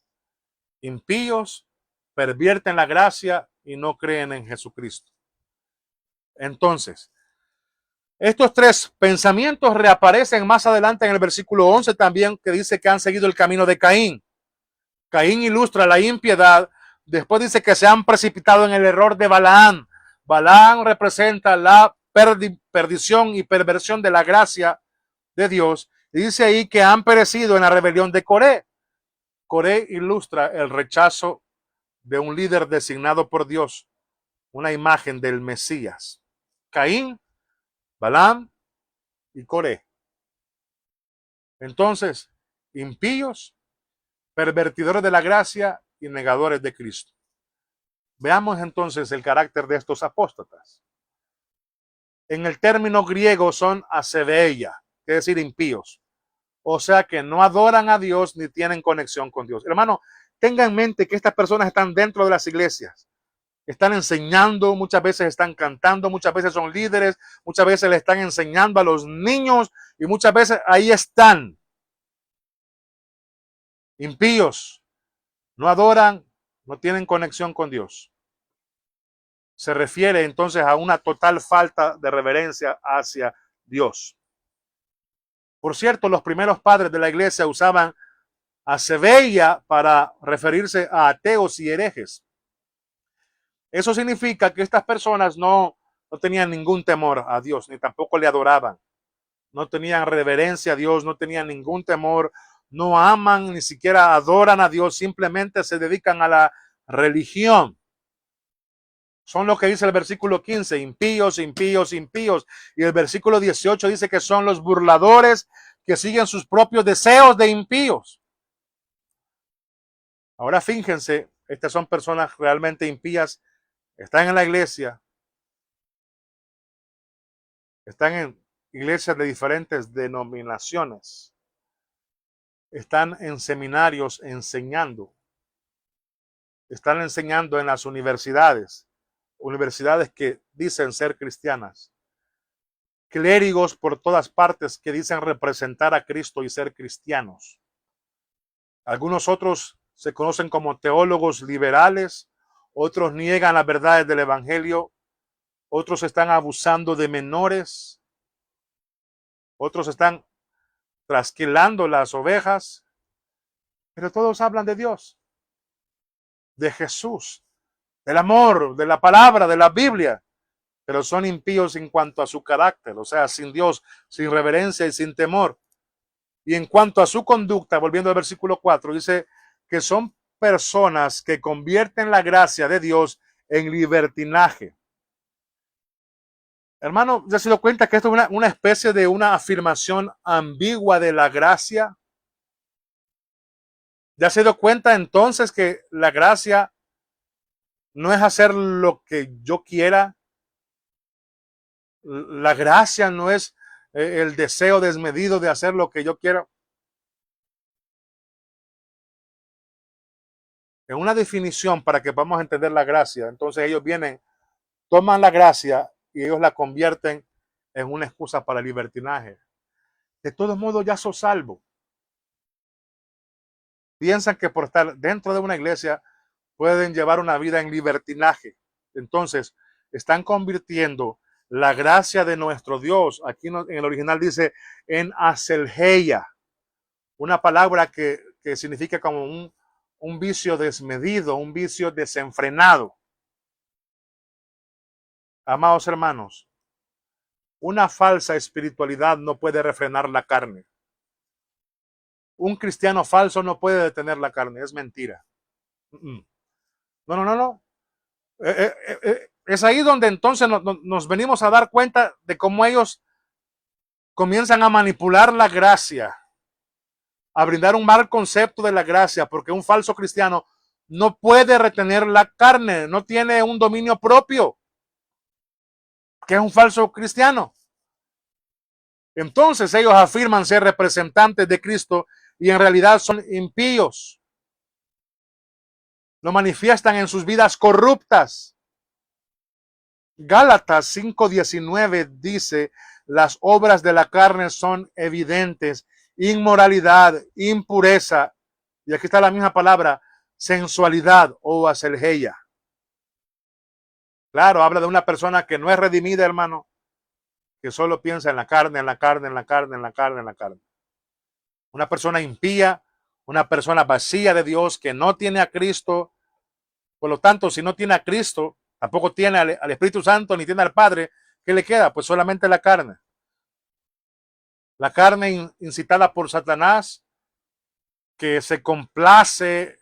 Impíos, pervierten la gracia y no creen en Jesucristo. Entonces, estos tres pensamientos reaparecen más adelante en el versículo 11 también, que dice que han seguido el camino de Caín. Caín ilustra la impiedad. Después dice que se han precipitado en el error de Balaam. Balaam representa la perdición y perversión de la gracia de Dios. Y dice ahí que han perecido en la rebelión de Coré. Coré ilustra el rechazo de un líder designado por Dios, una imagen del Mesías. Caín, Balaam y Coré. Entonces, impíos, pervertidores de la gracia y negadores de Cristo. Veamos entonces el carácter de estos apóstatas. En el término griego son asebeia, que es decir, impíos. O sea que no adoran a Dios ni tienen conexión con Dios. Hermano, tenga en mente que estas personas están dentro de las iglesias. Están enseñando, muchas veces están cantando, muchas veces son líderes, muchas veces le están enseñando a los niños y muchas veces ahí están. Impíos, no adoran, no tienen conexión con Dios. Se refiere entonces a una total falta de reverencia hacia Dios. Por cierto, los primeros padres de la iglesia usaban asebeia para referirse a ateos y herejes. Eso significa que estas personas no tenían ningún temor a Dios, ni tampoco le adoraban. No tenían reverencia a Dios, no tenían ningún temor, no aman, ni siquiera adoran a Dios, simplemente se dedican a la religión. Son lo que dice el versículo 15, impíos, impíos, impíos. Y el versículo 18 dice que son los burladores que siguen sus propios deseos de impíos. Ahora fíjense, estas son personas realmente impías, están en la iglesia, están en iglesias de diferentes denominaciones, están en seminarios enseñando, están enseñando en las universidades que dicen ser cristianas, clérigos por todas partes que dicen representar a Cristo y ser cristianos. Algunos otros se conocen como teólogos liberales, otros niegan las verdades del evangelio, otros están abusando de menores, otros están trasquilando las ovejas, pero todos hablan de Dios, de Jesús, del amor, de la palabra, de la Biblia, pero son impíos en cuanto a su carácter, o sea, sin Dios, sin reverencia y sin temor. Y en cuanto a su conducta, volviendo al versículo 4, dice que son personas que convierten la gracia de Dios en libertinaje. Hermano, ¿ya se dio cuenta que esto es una especie de una afirmación ambigua de la gracia? ¿Ya se dio cuenta entonces que la gracia no es hacer lo que yo quiera? La gracia no es el deseo desmedido de hacer lo que yo quiero. En una definición para que podamos entender la gracia, entonces ellos vienen, toman la gracia y ellos la convierten en una excusa para el libertinaje. De todos modos ya sos salvo. Piensan que por estar dentro de una iglesia pueden llevar una vida en libertinaje. Entonces están convirtiendo la gracia de nuestro Dios, aquí en el original dice en aselgeia, una palabra que significa como un vicio desmedido, un vicio desenfrenado. Amados hermanos, una falsa espiritualidad no puede refrenar la carne. Un cristiano falso no puede detener la carne, es mentira. No. Es ahí donde entonces nos venimos a dar cuenta de cómo ellos comienzan a manipular la gracia, a brindar un mal concepto de la gracia, porque un falso cristiano no puede retener la carne, no tiene un dominio propio, que es un falso cristiano. Entonces ellos afirman ser representantes de Cristo y en realidad son impíos. Lo manifiestan en sus vidas corruptas. Gálatas 5:19 dice, las obras de la carne son evidentes inmoralidad, impureza, y aquí está la misma palabra, sensualidad o aselgeia. Claro, habla de una persona que no es redimida, hermano, que solo piensa en la carne, en la carne, en la carne, en la carne, en la carne. Una persona impía, una persona vacía de Dios que no tiene a Cristo. Por lo tanto, si no tiene a Cristo, tampoco tiene al Espíritu Santo ni tiene al Padre, ¿qué le queda? Pues solamente la carne. La carne incitada por Satanás, que se complace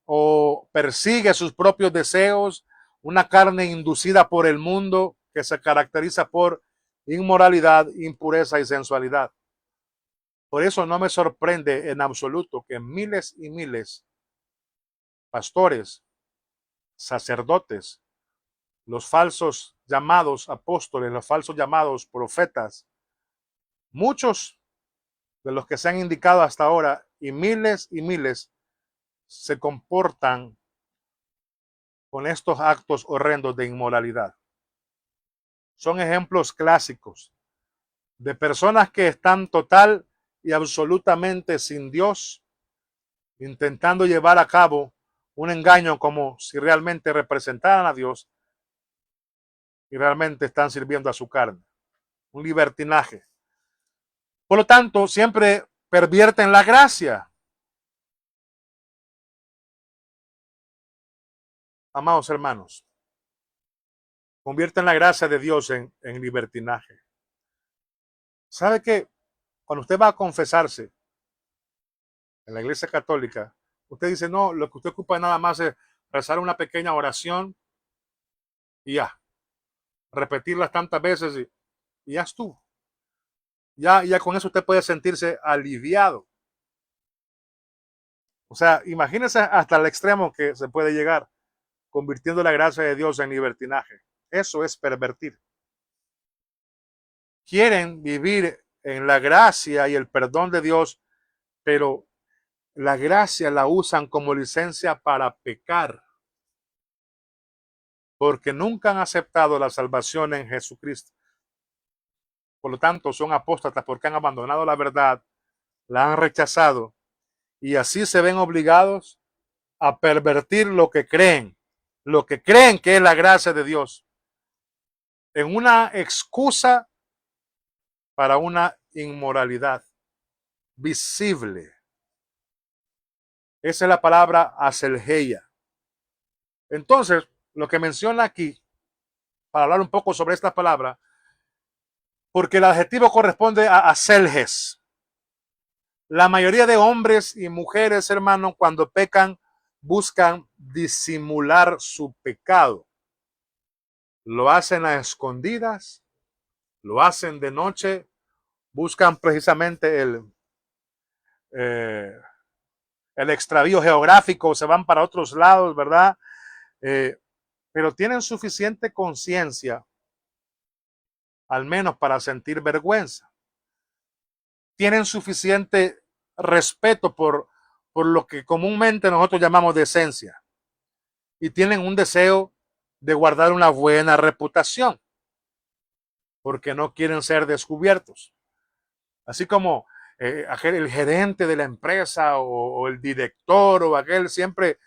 o persigue sus propios deseos, una carne inducida por el mundo que se caracteriza por inmoralidad, impureza y sensualidad. Por eso no me sorprende en absoluto que miles y miles pastores, sacerdotes, los falsos llamados apóstoles, los falsos llamados profetas, muchos de los que se han indicado hasta ahora y miles se comportan con estos actos horrendos de inmoralidad. Son ejemplos clásicos de personas que están total y absolutamente sin Dios, intentando llevar a cabo un engaño como si realmente representaran a Dios y realmente están sirviendo a su carne. Un libertinaje. Por lo tanto, siempre pervierten la gracia. Amados hermanos, convierten la gracia de Dios en libertinaje. ¿Sabe qué? Cuando usted va a confesarse en la iglesia católica, usted dice, no, lo que usted ocupa nada más es rezar una pequeña oración y ya, repetirlas tantas veces y ya estuvo. Ya con eso usted puede sentirse aliviado. O sea, imagínese hasta el extremo que se puede llegar, convirtiendo la gracia de Dios en libertinaje. Eso es pervertir. Quieren vivir en la gracia y el perdón de Dios, pero la gracia la usan como licencia para pecar, porque nunca han aceptado la salvación en Jesucristo. Por lo tanto, son apóstatas porque han abandonado la verdad, la han rechazado y así se ven obligados a pervertir lo que creen que es la gracia de Dios, en una excusa para una inmoralidad visible. Esa es la palabra aselgeia. Entonces, lo que menciona aquí, para hablar un poco sobre esta palabra, porque el adjetivo corresponde a aselges. La mayoría de hombres y mujeres, hermanos, cuando pecan, buscan disimular su pecado. Lo hacen a escondidas, lo hacen de noche, buscan precisamente el extravío geográfico, se van para otros lados, ¿verdad? Pero tienen suficiente conciencia, al menos para sentir vergüenza. Tienen suficiente respeto por lo que comúnmente nosotros llamamos decencia. Y tienen un deseo de guardar una buena reputación, porque no quieren ser descubiertos. Así como el gerente de la empresa o el director o aquel siempre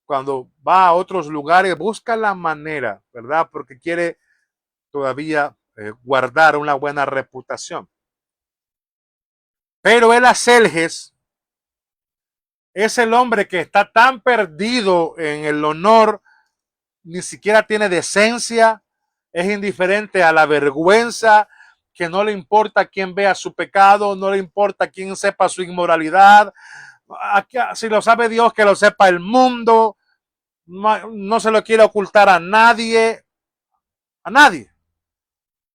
cuando va a otros lugares busca la manera, ¿verdad? Porque quiere todavía guardar una buena reputación. Pero el aselges es el hombre que está tan perdido en el honor, ni siquiera tiene decencia, es indiferente a la vergüenza, que no le importa quién vea su pecado, no le importa quién sepa su inmoralidad. Si lo sabe Dios, que lo sepa el mundo. No se lo quiere ocultar a nadie. A nadie.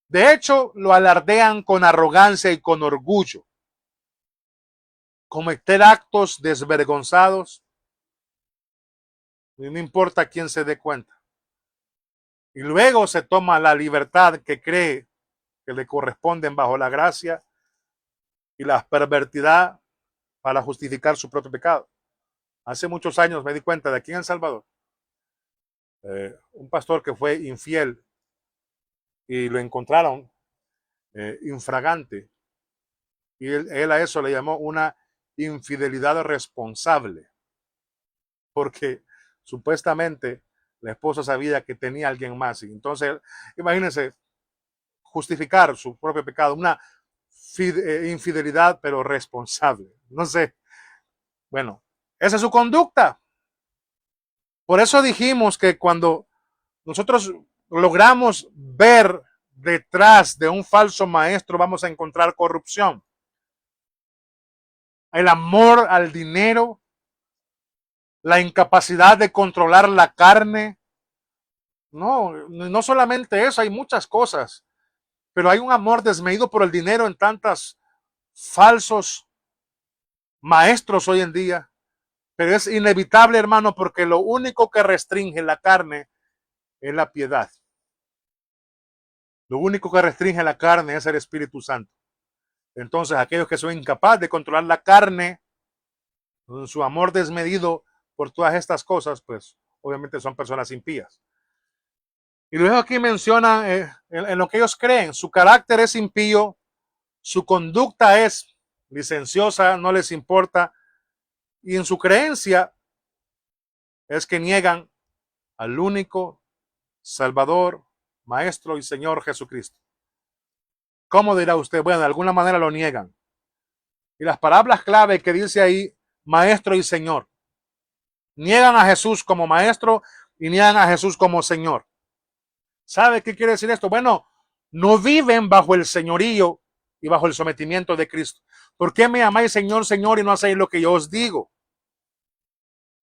De hecho, lo alardean con arrogancia y con orgullo. Cometer actos desvergonzados, y no importa quién se dé cuenta. Y luego se toma la libertad que cree que le corresponden bajo la gracia y la pervertidad para justificar su propio pecado. Hace muchos años me di cuenta de aquí en El Salvador, un pastor que fue infiel y lo encontraron infragante Y él a eso le llamó una infidelidad responsable, porque supuestamente la esposa sabía que tenía a alguien más. Y entonces, imagínense, justificar su propio pecado, una infidelidad, pero responsable. No sé. Bueno, esa es su conducta. Por eso dijimos que cuando nosotros logramos ver detrás de un falso maestro, vamos a encontrar corrupción. El amor al dinero, la incapacidad de controlar la carne. No solamente eso, hay muchas cosas, pero hay un amor desmedido por el dinero en tantos falsos maestros hoy en día. Pero es inevitable, hermano, porque lo único que restringe la carne es la piedad. Lo único que restringe la carne es el Espíritu Santo. Entonces, aquellos que son incapaces de controlar la carne, su amor desmedido por todas estas cosas, pues obviamente son personas impías. Y luego aquí menciona en lo que ellos creen, su carácter es impío, su conducta es licenciosa, no les importa, y en su creencia es que niegan al único Salvador, Maestro y Señor Jesucristo. ¿Cómo dirá usted? Bueno, de alguna manera lo niegan. Y las palabras clave que dice ahí, Maestro y Señor, niegan a Jesús como Maestro y niegan a Jesús como Señor. ¿Sabe qué quiere decir esto? Bueno, no viven bajo el señorío y bajo el sometimiento de Cristo. ¿Por qué me llamáis Señor, Señor y no hacéis lo que yo os digo?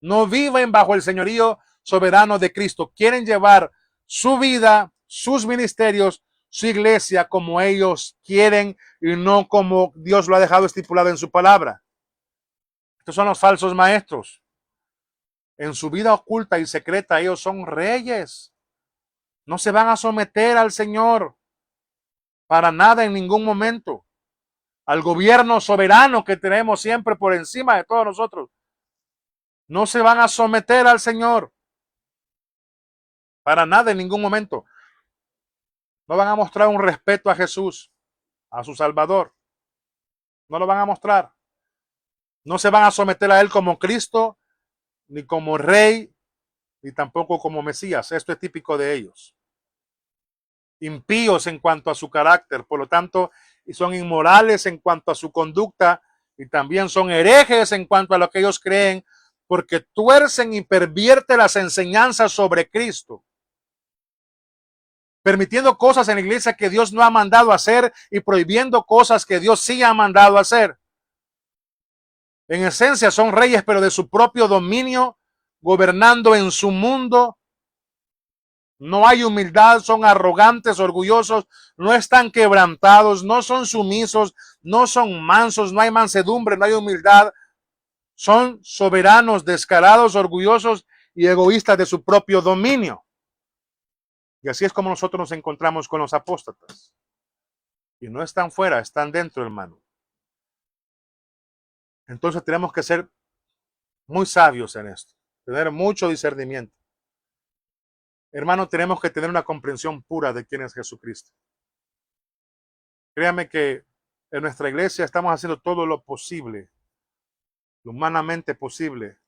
No viven bajo el señorío soberano de Cristo. Quieren llevar su vida, sus ministerios, su iglesia como ellos quieren y no como Dios lo ha dejado estipulado en su palabra. Estos son los falsos maestros. En su vida oculta y secreta ellos son reyes. No se van a someter al Señor para nada en ningún momento. Al gobierno soberano que tenemos siempre por encima de todos nosotros. No se van a someter al Señor para nada en ningún momento. No van a mostrar un respeto a Jesús, a su Salvador. No lo van a mostrar. No se van a someter a Él como Cristo, ni como Rey, ni tampoco como Mesías. Esto es típico de ellos. Impíos en cuanto a su carácter, por lo tanto, y son inmorales en cuanto a su conducta, y también son herejes en cuanto a lo que ellos creen, porque tuercen y pervierten las enseñanzas sobre Cristo, permitiendo cosas en la iglesia que Dios no ha mandado hacer y prohibiendo cosas que Dios sí ha mandado hacer. En esencia son reyes, pero de su propio dominio, gobernando en su mundo. No hay humildad, son arrogantes, orgullosos, no están quebrantados, no son sumisos, no son mansos, no hay mansedumbre, no hay humildad. Son soberanos, descarados, orgullosos y egoístas de su propio dominio. Y así es como nosotros nos encontramos con los apóstatas. Y no están fuera, están dentro, hermano. Entonces tenemos que ser muy sabios en esto, tener mucho discernimiento. Hermano, tenemos que tener una comprensión pura de quién es Jesucristo. Créame que en nuestra iglesia estamos haciendo todo lo posible, lo humanamente posible,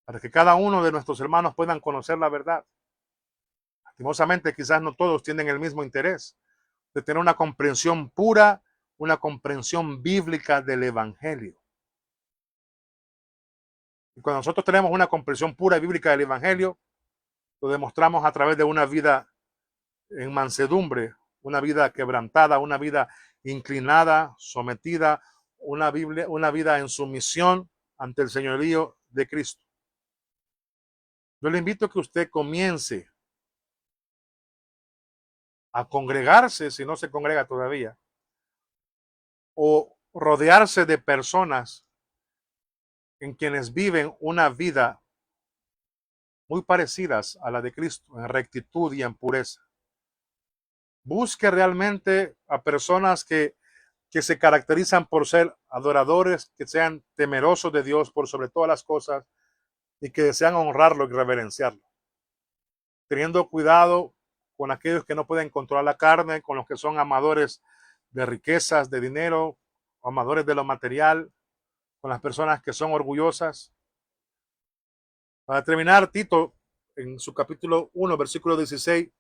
para que cada uno de nuestros hermanos puedan conocer la verdad. Lastimosamente, quizás no todos tienen el mismo interés de tener una comprensión pura, una comprensión bíblica del Evangelio. Y cuando nosotros tenemos una comprensión pura y bíblica del Evangelio, lo demostramos a través de una vida en mansedumbre, una vida quebrantada, una vida inclinada, sometida, una vida en sumisión ante el señorío de Cristo. Yo le invito a que usted comience a congregarse, si no se congrega todavía, o rodearse de personas en quienes viven una vida muy parecidas a la de Cristo, en rectitud y en pureza. Busque realmente a personas que se caracterizan por ser adoradores, que sean temerosos de Dios por sobre todas las cosas y que desean honrarlo y reverenciarlo. Teniendo cuidado con aquellos que no pueden controlar la carne, con los que son amadores de riquezas, de dinero, amadores de lo material, con las personas que son orgullosas. Para terminar, Tito, en su capítulo 1, versículo 16,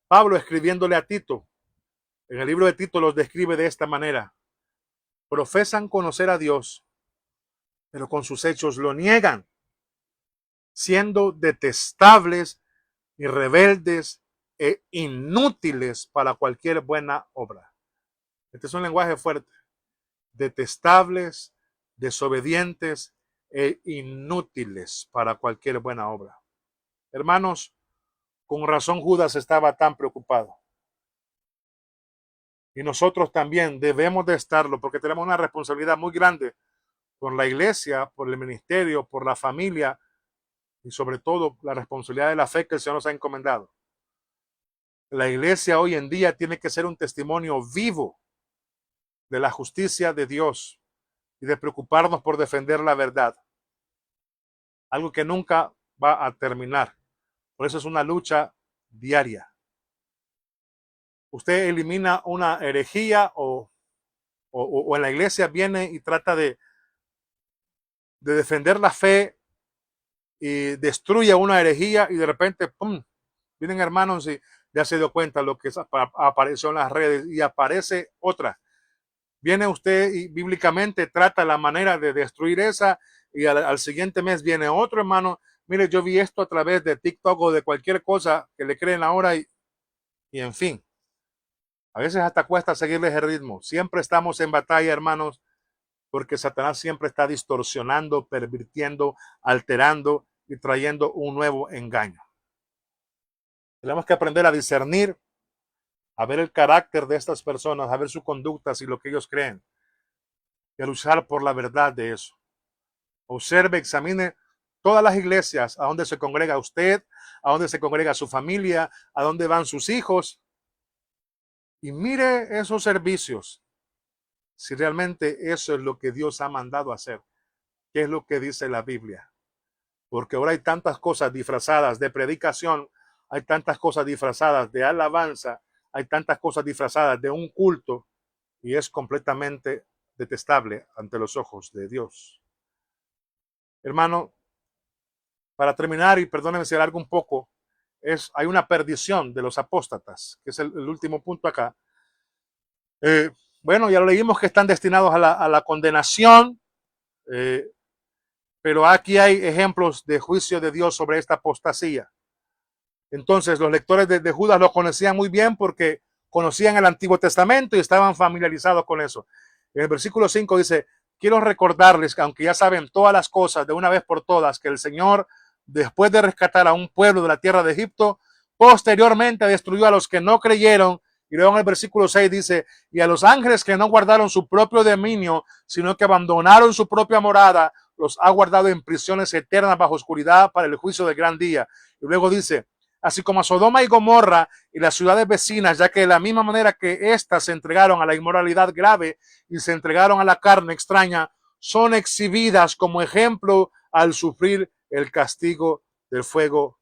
Pablo escribiéndole a Tito, en el libro de Tito los describe de esta manera: profesan conocer a Dios, pero con sus hechos lo niegan, siendo detestables y rebeldes e inútiles para cualquier buena obra. Este es un lenguaje fuerte. Detestables, desobedientes e inútiles para cualquier buena obra. Hermanos, con razón Judas estaba tan preocupado. Y nosotros también debemos de estarlo, porque tenemos una responsabilidad muy grande por la iglesia, por el ministerio, por la familia y sobre todo la responsabilidad de la fe que el Señor nos ha encomendado. La iglesia hoy en día tiene que ser un testimonio vivo de la justicia de Dios y de preocuparnos por defender la verdad. Algo que nunca va a terminar. Por eso es una lucha diaria. Usted elimina una herejía o en la iglesia viene y trata de defender la fe y destruye una herejía y de repente, ¡pum!, vienen hermanos y ya se dio cuenta lo que apareció en las redes y aparece otra. Viene usted y bíblicamente trata la manera de destruir esa y al siguiente mes viene otro hermano. Mire, yo vi esto a través de TikTok o de cualquier cosa que le creen ahora y en fin. A veces hasta cuesta seguirles el ritmo. Siempre estamos en batalla, hermanos, porque Satanás siempre está distorsionando, pervirtiendo, alterando y trayendo un nuevo engaño. Tenemos que aprender a discernir, a ver el carácter de estas personas, a ver sus conductas y lo que ellos creen, y a luchar por la verdad de eso. Observe, examine todas las iglesias, a donde se congrega usted, a donde se congrega su familia, a donde van sus hijos, y mire esos servicios, si realmente eso es lo que Dios ha mandado hacer, qué es lo que dice la Biblia. Porque ahora hay tantas cosas disfrazadas de predicación, hay tantas cosas disfrazadas de alabanza, hay tantas cosas disfrazadas de un culto, y es completamente detestable ante los ojos de Dios. Hermano, para terminar, y perdónenme si alargo un poco, hay una perdición de los apóstatas, que es el último punto acá. Bueno, ya lo leímos que están destinados a la condenación, pero aquí hay ejemplos de juicio de Dios sobre esta apostasía. Entonces, los lectores de Judas lo conocían muy bien porque conocían el Antiguo Testamento y estaban familiarizados con eso. En el versículo 5 dice: quiero recordarles que aunque ya saben todas las cosas de una vez por todas, que el Señor, después de rescatar a un pueblo de la tierra de Egipto, posteriormente destruyó a los que no creyeron. Y luego en el versículo 6 dice: y a los ángeles que no guardaron su propio dominio, sino que abandonaron su propia morada, los ha guardado en prisiones eternas bajo oscuridad para el juicio del gran día. Y luego dice: así como a Sodoma y Gomorra y las ciudades vecinas, ya que de la misma manera que éstas se entregaron a la inmoralidad grave y se entregaron a la carne extraña, son exhibidas como ejemplo al sufrir el castigo del fuego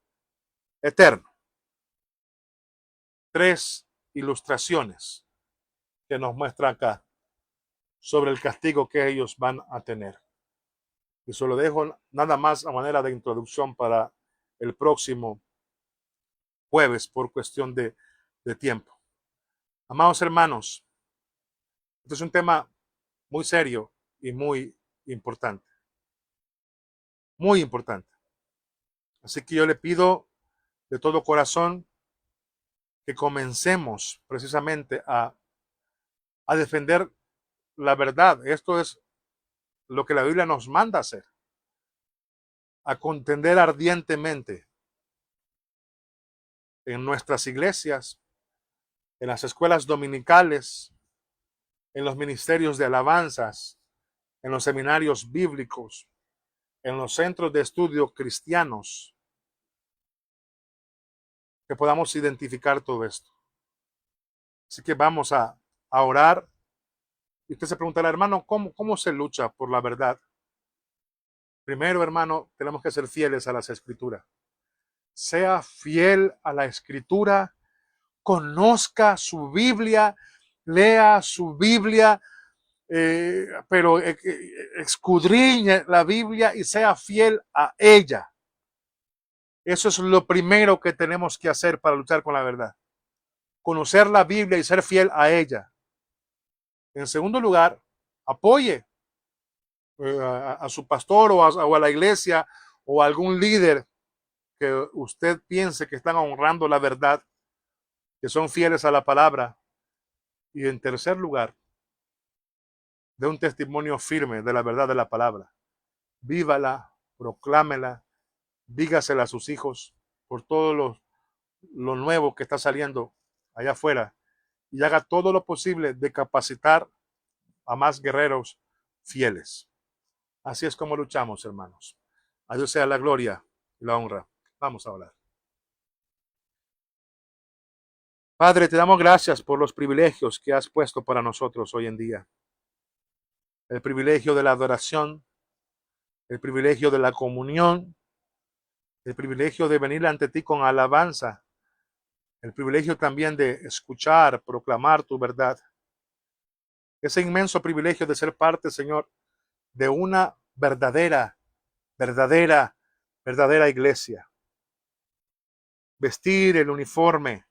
eterno. 3 ilustraciones que nos muestra acá sobre el castigo que ellos van a tener. Y se lo dejo nada más a manera de introducción para el próximo jueves por cuestión de tiempo. Amados hermanos, este es un tema muy serio y muy importante. Muy importante. Así que yo le pido de todo corazón que comencemos precisamente a defender la verdad. Esto es lo que la Biblia nos manda hacer. A contender ardientemente en nuestras iglesias, en las escuelas dominicales, en los ministerios de alabanzas, en los seminarios bíblicos, en los centros de estudio cristianos, que podamos identificar todo esto. Así que vamos a orar. Y usted se preguntará: hermano, ¿cómo se lucha por la verdad? Primero, hermano, tenemos que ser fieles a las escrituras. Sea fiel a la escritura, conozca su Biblia, lea su Biblia, pero escudriñe la Biblia y sea fiel a ella. Eso es lo primero que tenemos que hacer para luchar con la verdad. Conocer la Biblia y ser fiel a ella. En segundo lugar, apoye a su pastor o a la iglesia o a algún líder que usted piense que están honrando la verdad, que son fieles a la palabra. Y en tercer lugar, dé un testimonio firme de la verdad de la palabra. Vívala, proclámela, dígasela a sus hijos por todo lo nuevo que está saliendo allá afuera y haga todo lo posible de capacitar a más guerreros fieles. Así es como luchamos, hermanos. A Dios sea la gloria y la honra. Vamos a orar. Padre, te damos gracias por los privilegios que has puesto para nosotros hoy en día. El privilegio de la adoración, el privilegio de la comunión, el privilegio de venir ante ti con alabanza, el privilegio también de escuchar, proclamar tu verdad. Ese inmenso privilegio de ser parte, Señor, de una verdadera iglesia. Vestir el uniforme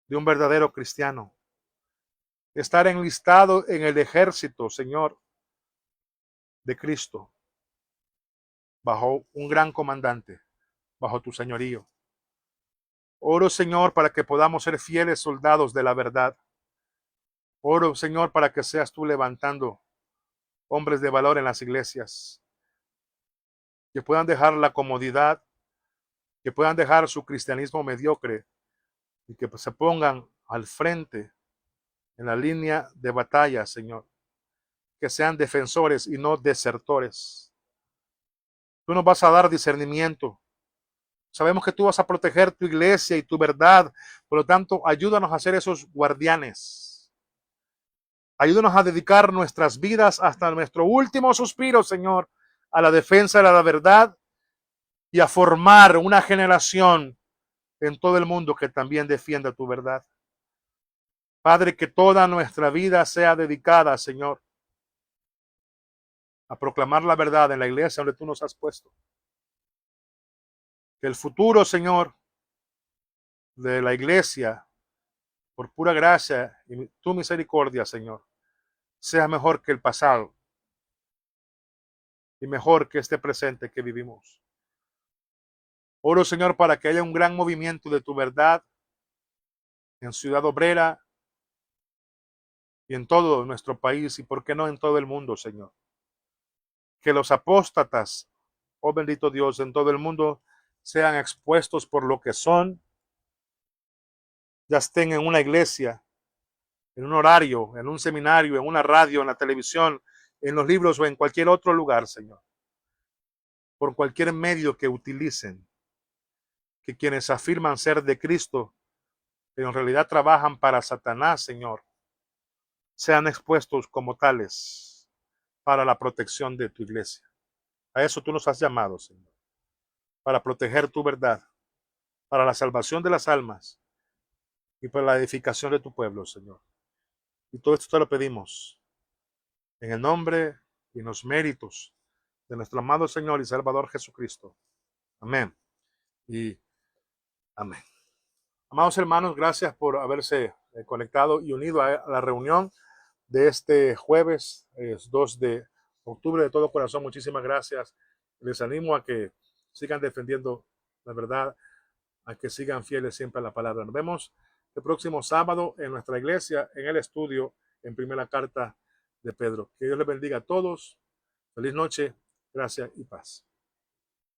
de un verdadero cristiano. Estar enlistado en el ejército, Señor, de Cristo, bajo un gran comandante, bajo tu señorío. Oro, Señor, para que podamos ser fieles soldados de la verdad. Oro, Señor, para que seas tú levantando hombres de valor en las iglesias, que puedan dejar la comodidad, que puedan dejar su cristianismo mediocre y que se pongan al frente en la línea de batalla, Señor. Que sean defensores y no desertores. Tú nos vas a dar discernimiento. Sabemos que tú vas a proteger tu iglesia y tu verdad. Por lo tanto, ayúdanos a ser esos guardianes. Ayúdanos a dedicar nuestras vidas hasta nuestro último suspiro, Señor, a la defensa de la verdad y a formar una generación en todo el mundo que también defienda tu verdad. Padre, que toda nuestra vida sea dedicada, Señor, a proclamar la verdad en la iglesia donde tú nos has puesto. Que el futuro, Señor, de la iglesia, por pura gracia y tu misericordia, Señor, sea mejor que el pasado y mejor que este presente que vivimos. Oro, Señor, para que haya un gran movimiento de tu verdad en Ciudad Obrera y en todo nuestro país y, por qué no, en todo el mundo, Señor. Que los apóstatas, oh bendito Dios, en todo el mundo sean expuestos por lo que son, ya estén en una iglesia, en un horario, en un seminario, en una radio, en la televisión, en los libros o en cualquier otro lugar, Señor. Por cualquier medio que utilicen, que quienes afirman ser de Cristo, pero en realidad trabajan para Satanás, Señor, sean expuestos como tales para la protección de tu iglesia. A eso tú nos has llamado, Señor, para proteger tu verdad, para la salvación de las almas y para la edificación de tu pueblo, Señor. Y todo esto te lo pedimos en el nombre y en los méritos de nuestro amado Señor y Salvador Jesucristo. Amén. Y amén. Amados hermanos, gracias por haberse conectado y unido a la reunión de este jueves 2 de octubre. De todo corazón, muchísimas gracias. Les animo a que sigan defendiendo la verdad, a que sigan fieles siempre a la palabra. Nos vemos el próximo sábado en nuestra iglesia, en el estudio, en Primera Carta de Pedro. Que Dios les bendiga a todos. Feliz noche, gracias y paz.